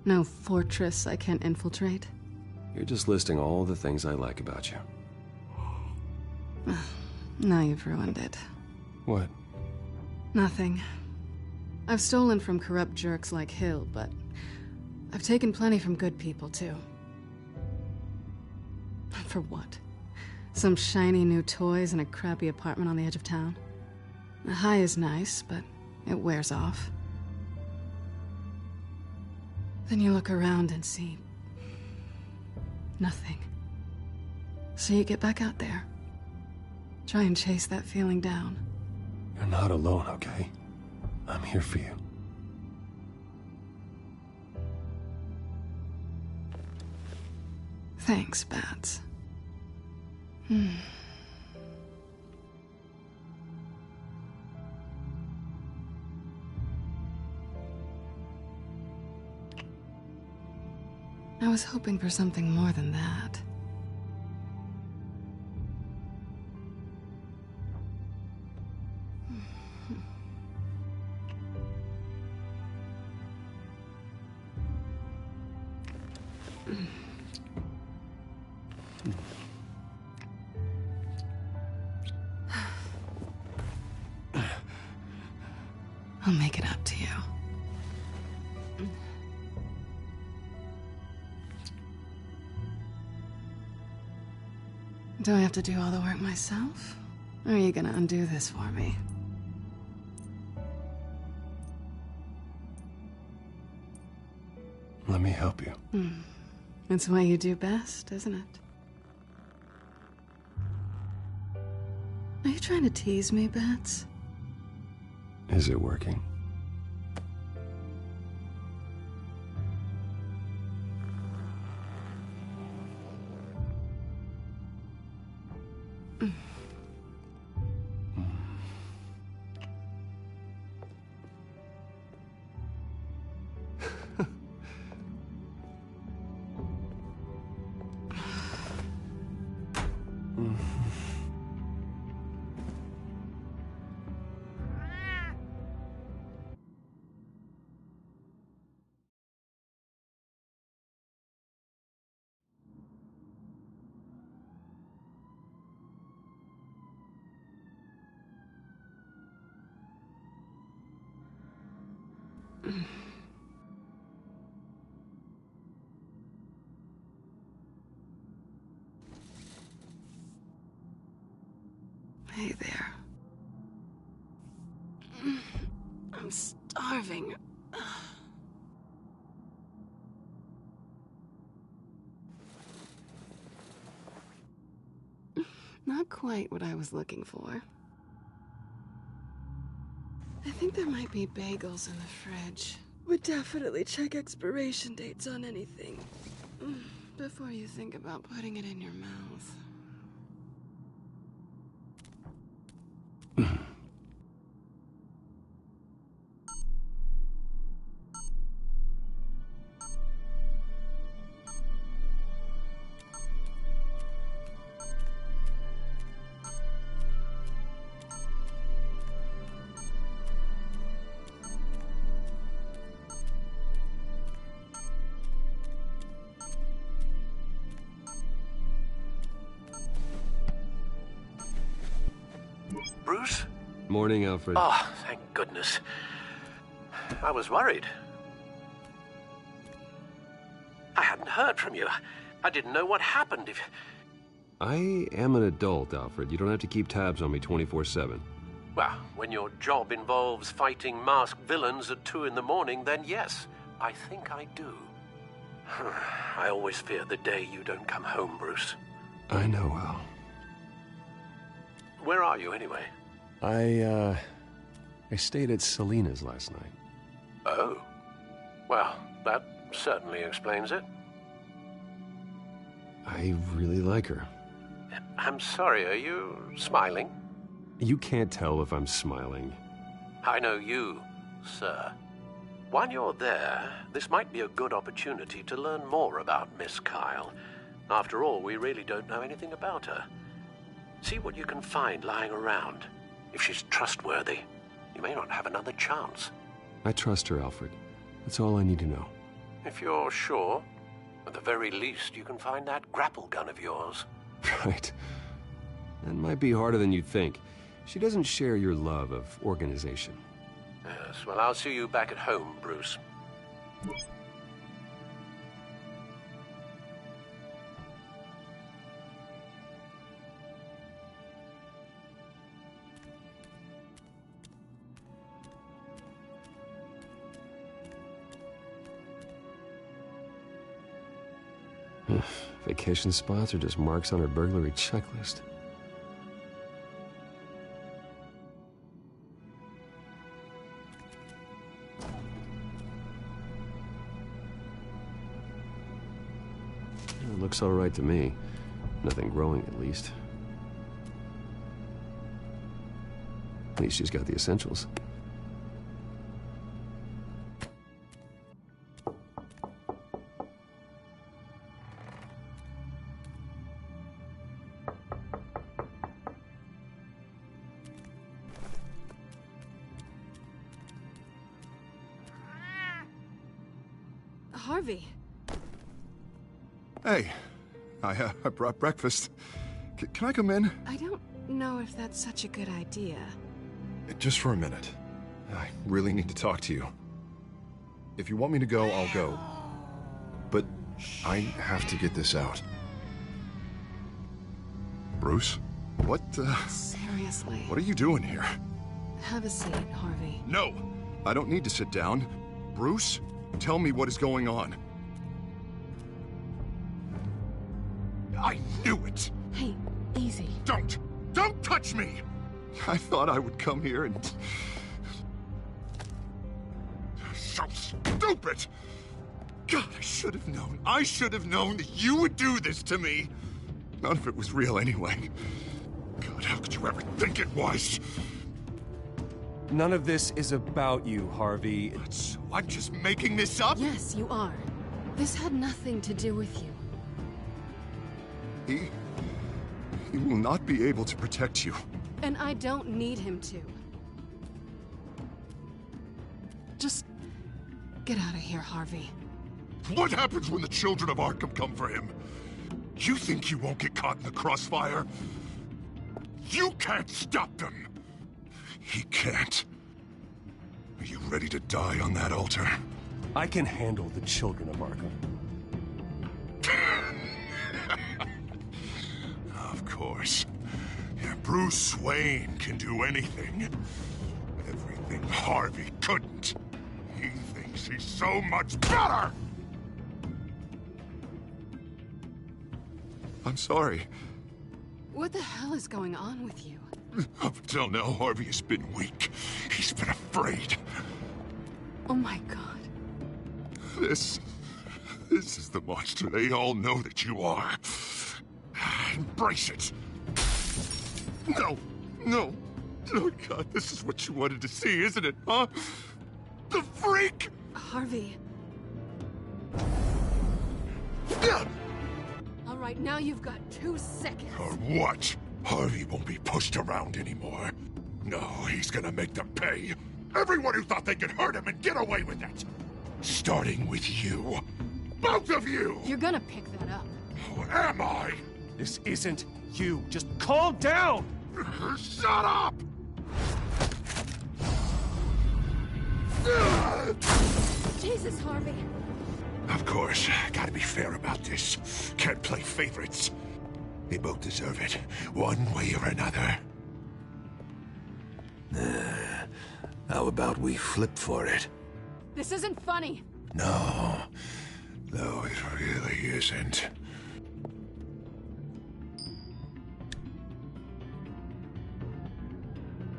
No fortress I can't infiltrate. You're just listing all the things I like about you. Now you've ruined it. What? Nothing. I've stolen from corrupt jerks like Hill, but I've taken plenty from good people, too. For what? Some shiny new toys and a crappy apartment on the edge of town? The high is nice, but it wears off. Then you look around and see... nothing. So you get back out there. Try and chase that feeling down. You're not alone, okay? I'm here for you. Thanks, Bats. I was hoping for something more than that. I'll make it up to you. Do I have to do all the work myself? Or are you gonna undo this for me? Let me help you. It's what you do best, isn't it? Are you trying to tease me, Bats? Is it working? Hey there. I'm starving. Not quite what I was looking for. I think there might be bagels in the fridge. Would definitely check expiration dates on anything before you think about putting it in your mouth. Bruce? Morning, Alfred. Oh, thank goodness. I was worried. I hadn't heard from you. I didn't know what happened if... I am an adult, Alfred. You don't have to keep tabs on me 24/7. Well, when your job involves fighting masked villains at 2 in the morning, then yes, I think I do. I always fear the day you don't come home, Bruce. I know, Al. Where are you, anyway? I stayed at Selena's last night. Oh. Well, that certainly explains it. I really like her. I'm sorry, are you smiling? You can't tell if I'm smiling. I know you, sir. While you're there, this might be a good opportunity to learn more about Miss Kyle. After all, we really don't know anything about her. See what you can find lying around. If she's trustworthy, you may not have another chance. I trust her, Alfred. That's all I need to know. If you're sure, at the very least, you can find that grapple gun of yours. Right. That might be harder than you'd think. She doesn't share your love of organization. Yes, well, I'll see you back at home, Bruce. Vacation spots are just marks on her burglary checklist. It looks all right to me. Nothing growing, at least. At least she's got the essentials. Harvey. Hey, I brought breakfast. Can I come in? I don't know if that's such a good idea. Just for a minute. I really need to talk to you. If you want me to go, I'll go. But I have to get this out. Bruce? What, Seriously. What are you doing here? Have a seat, Harvey. No! I don't need to sit down. Bruce, tell me what is going on. I knew it! Hey, easy. Don't! Don't touch me! I thought I would come here and... So stupid! God, I should have known. I should have known that you would do this to me. None of it was real anyway. God, how could you ever think it was? None of this is about you, Harvey. So I'm just making this up? Yes, you are. This had nothing to do with you. He will not be able to protect you. And I don't need him to. Just get out of here, Harvey. What happens when the children of Arkham come for him? You think you won't get caught in the crossfire? You can't stop them! He can't. Are you ready to die on that altar? I can handle the children of Arkham. Of course. Yeah, Bruce Wayne can do anything. Everything Harvey couldn't. He thinks he's so much better! I'm sorry. What the hell is going on with you? Up until now, Harvey has been weak. He's been afraid. Oh my god. This is the monster they all know that you are. Embrace it. No, no. Oh god, this is what you wanted to see, isn't it, huh? The freak! Harvey. All right, now you've got 2 seconds. Or what? Harvey won't be pushed around anymore. No, he's gonna make them pay. Everyone who thought they could hurt him and get away with it. Starting with you. Both of you! You're gonna pick that up. Who am I? This isn't you. Just calm down! Shut up! Jesus, Harvey. Of course, gotta be fair about this. Can't play favorites. They both deserve it, one way or another. How about we flip for it? This isn't funny. No, it really isn't.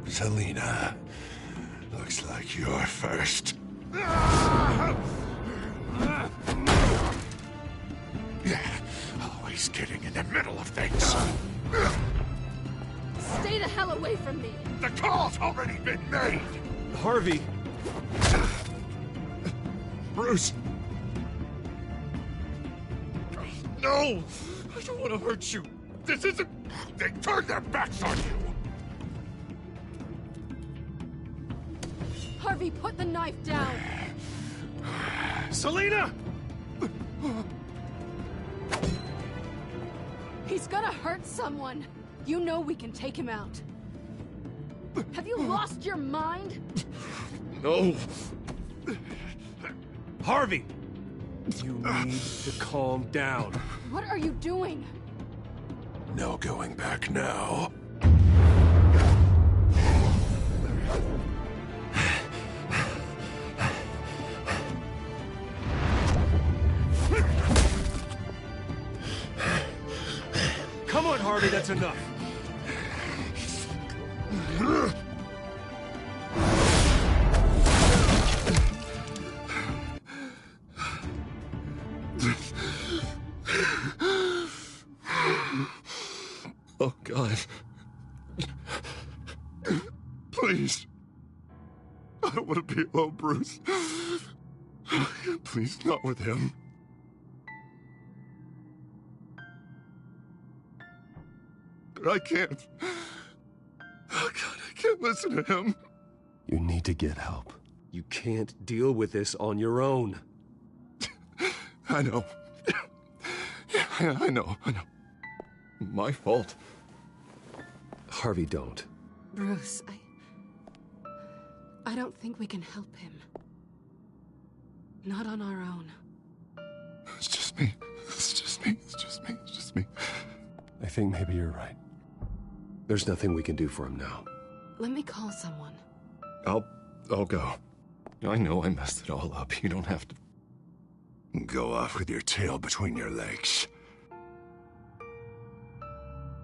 Selina, looks like you're first. Always getting in the middle of things. Stay the hell away from me. The call's already been made. Harvey. Bruce. No! I don't want to hurt you. This isn't... They turned their backs on you. Harvey, put the knife down. Selina! He's gonna hurt someone. You know we can take him out. Have you lost your mind? No. Harvey! You need to calm down. What are you doing? No going back now. Come on, Harvey, that's enough. Oh, God. Please. I don't want to be alone, Bruce. Please, not with him. But I can't. Oh, God, I can't listen to him. You need to get help. You can't deal with this on your own. I know. Yeah, I know. My fault. Harvey, don't. Bruce, I don't think we can help him. Not on our own. It's just me. I think maybe you're right. There's nothing we can do for him now. Let me call someone. I'll go. I know I messed it all up. You don't have to go off with your tail between your legs.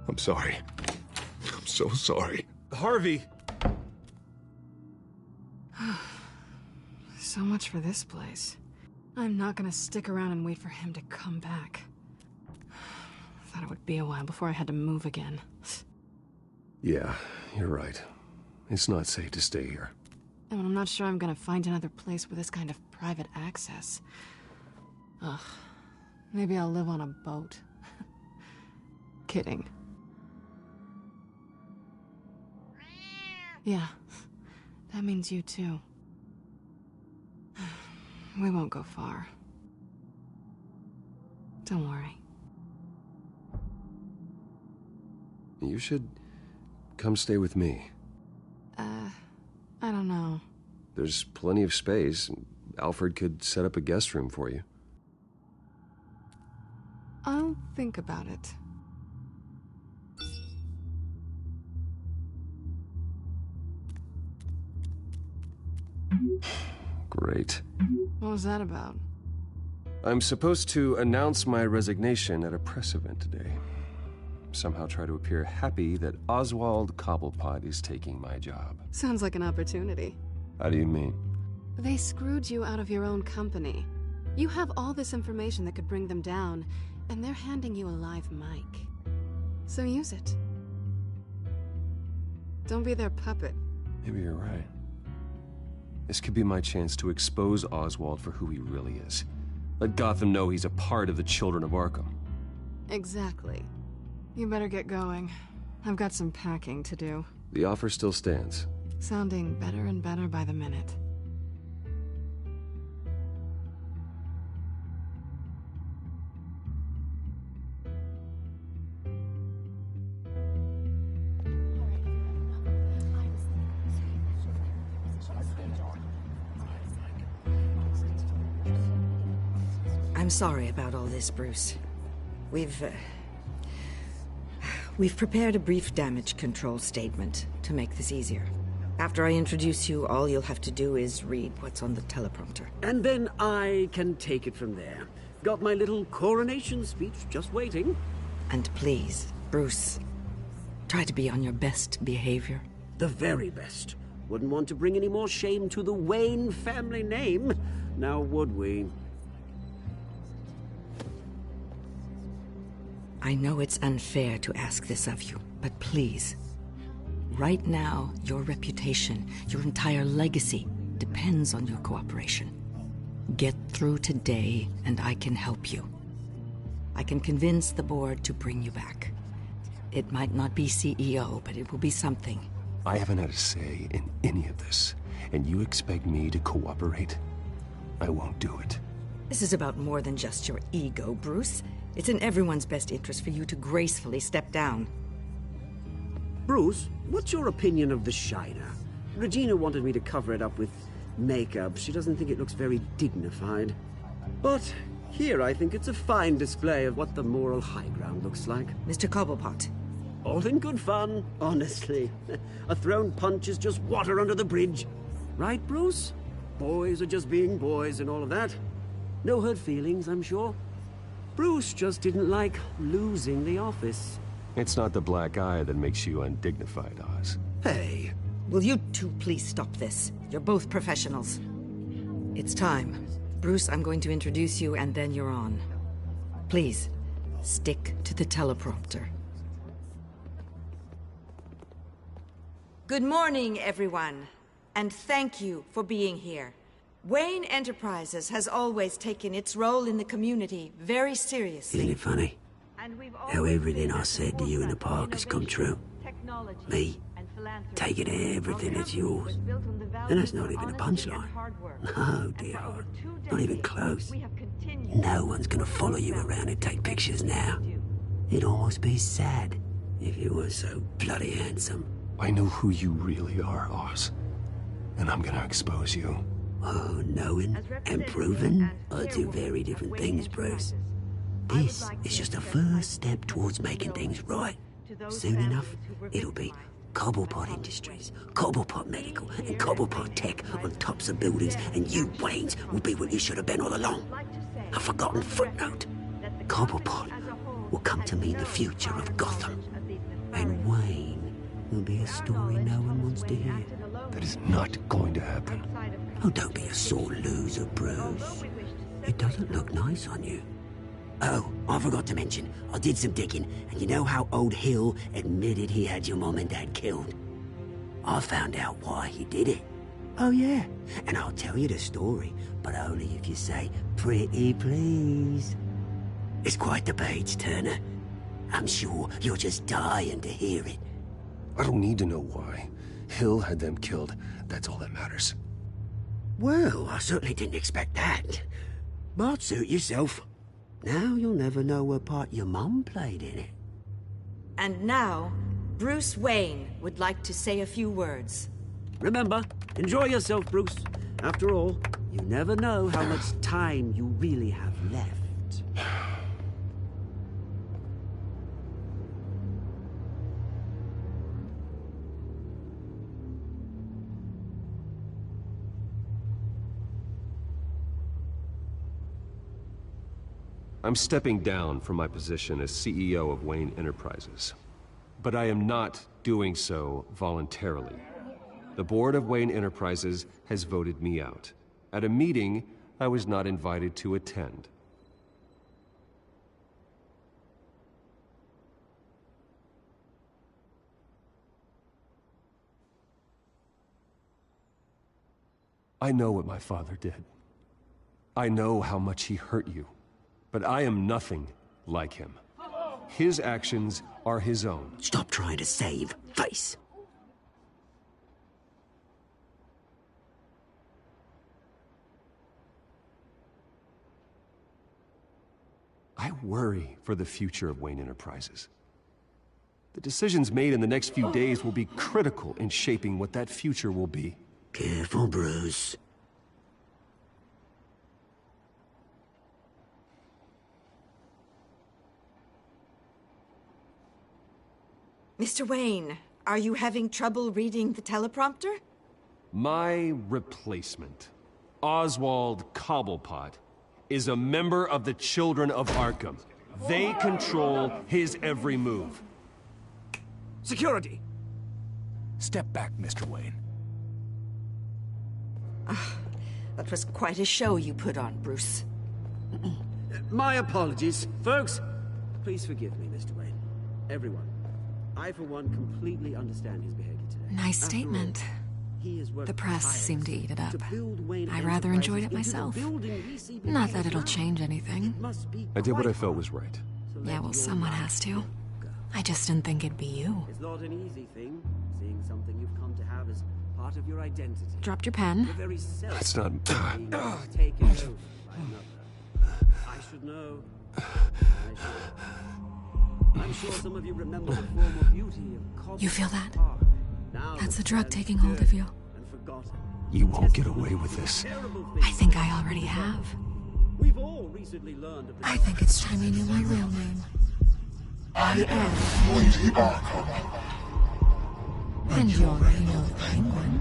I'm sorry. I'm so sorry. Harvey! So much for this place. I'm not gonna stick around and wait for him to come back. Thought it would be a while before I had to move again. Yeah, you're right. It's not safe to stay here. And I'm not sure I'm gonna find another place with this kind of private access. Ugh. Maybe I'll live on a boat. Kidding. Yeah. That means you too. We won't go far. Don't worry. You should come stay with me. I don't know. There's plenty of space. Alfred could set up a guest room for you. I'll think about it. Great. What was that about? I'm supposed to announce my resignation at a press event today. somehow try to appear happy that Oswald Cobblepot is taking my job. Sounds like an opportunity. How do you mean? They screwed you out of your own company. You have all this information that could bring them down, and they're handing you a live mic. So use it. Don't be their puppet. Maybe you're right. This could be my chance to expose Oswald for who he really is. Let Gotham know he's a part of the Children of Arkham. Exactly. You better get going. I've got some packing to do. The offer still stands. Sounding better and better by the minute. I'm sorry about all this, Bruce. We've prepared a brief damage control statement to make this easier. After I introduce you, all you'll have to do is read what's on the teleprompter. And then I can take it from there. Got my little coronation speech just waiting. And please, Bruce, try to be on your best behavior. The very best. Wouldn't want to bring any more shame to the Wayne family name, now would we? I know it's unfair to ask this of you, but please, right now, your reputation, your entire legacy, depends on your cooperation. Get through today, and I can help you. I can convince the board to bring you back. It might not be CEO, but it will be something. I haven't had a say in any of this, and you expect me to cooperate? I won't do it. This is about more than just your ego, Bruce. It's in everyone's best interest for you to gracefully step down. Bruce, what's your opinion of the Shiner? Regina wanted me to cover it up with makeup. She doesn't think it looks very dignified. But here I think it's a fine display of what the moral high ground looks like. Mr. Cobblepot. All in good fun, honestly. A thrown punch is just water under the bridge. Right, Bruce? Boys are just being boys and all of that. No hurt feelings, I'm sure. Bruce just didn't like losing the office. It's not the black eye that makes you undignified, Oz. Hey, will you two please stop this? You're both professionals. It's time. Bruce, I'm going to introduce you and then you're on. Please, stick to the teleprompter. Good morning, everyone, and thank you for being here. Wayne Enterprises has always taken its role in the community very seriously. Isn't it funny? How everything I said to you in the park has come true. Me, taking everything as yours. And that's not even a punchline. No, dear heart. Not even close. No one's gonna follow you around and take pictures now. It'd almost be sad if you were so bloody handsome. I know who you really are, Oz. And I'm gonna expose you. Oh, knowing and proving are two very different things, Bruce. This is just a first step towards making things right. Soon enough, it'll be Cobblepot Industries, Cobblepot Medical, and Cobblepot Tech on tops of buildings, and you, Waynes, will be what you should have been all along. A forgotten footnote. Cobblepot will come to mean the future of Gotham. And Wayne will be a story no one wants to hear. That is not going to happen. Oh, don't be a sore loser, Bruce. It doesn't look nice on you. Oh, I forgot to mention, I did some digging, and you know how old Hill admitted he had your mom and dad killed? I found out why he did it. Oh, yeah, and I'll tell you the story, but only if you say, pretty please. It's quite the page, Turner. I'm sure you're just dying to hear it. I don't need to know why. Hill had them killed. That's all that matters. Well, I certainly didn't expect that. But suit yourself. Now you'll never know what part your mum played in it. And now, Bruce Wayne would like to say a few words. Remember, enjoy yourself, Bruce. After all, you never know how much time you really have left. I'm stepping down from my position as CEO of Wayne Enterprises. But I am not doing so voluntarily. The board of Wayne Enterprises has voted me out, at a meeting I was not invited to attend. I know what my father did. I know how much he hurt you, but I am nothing like him. His actions are his own. Stop trying to save face. I worry for the future of Wayne Enterprises. The decisions made in the next few days will be critical in shaping what that future will be. Careful, Bruce. Mr. Wayne, are you having trouble reading the teleprompter? My replacement, Oswald Cobblepot, is a member of the Children of Arkham. They control his every move. Security! Step back, Mr. Wayne. That was quite a show you put on, Bruce. My apologies. Folks, please forgive me, Mr. Wayne. Everyone. I, for one, completely understand his behavior today. Nice statement. The press seemed to eat it up. I rather enjoyed it myself. Not that it'll change anything. I did what I felt was right. Yeah, well, someone has to. I just didn't think it'd be you. It's not an easy thing, seeing something you've come to have as part of your identity. Dropped your pen. That's not... Taken over by another. I should know. I'm sure some of you remember the former beauty of You feel that? That's the drug taking hold of you. You won't get away with this. I think I already have. We've all recently learned of the I think it's time you knew my real name. I am Lady Arkham. And you already know the Penguin.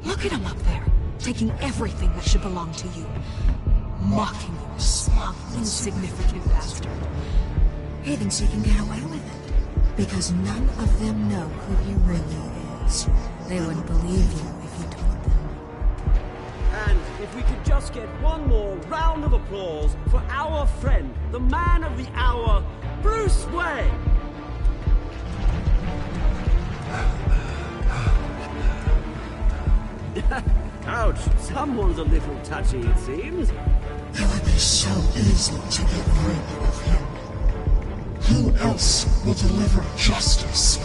Look at him up there, taking everything that should belong to you. Mocking you, smug, insignificant bastard. He thinks he can get away with it, because none of them know who he really is. They wouldn't believe you if you told them. And if we could just get one more round of applause for our friend, the man of the hour, Bruce Wayne! Ouch, someone's a little touchy, it seems. It would be so easy to get rid of him. Who else will deliver justice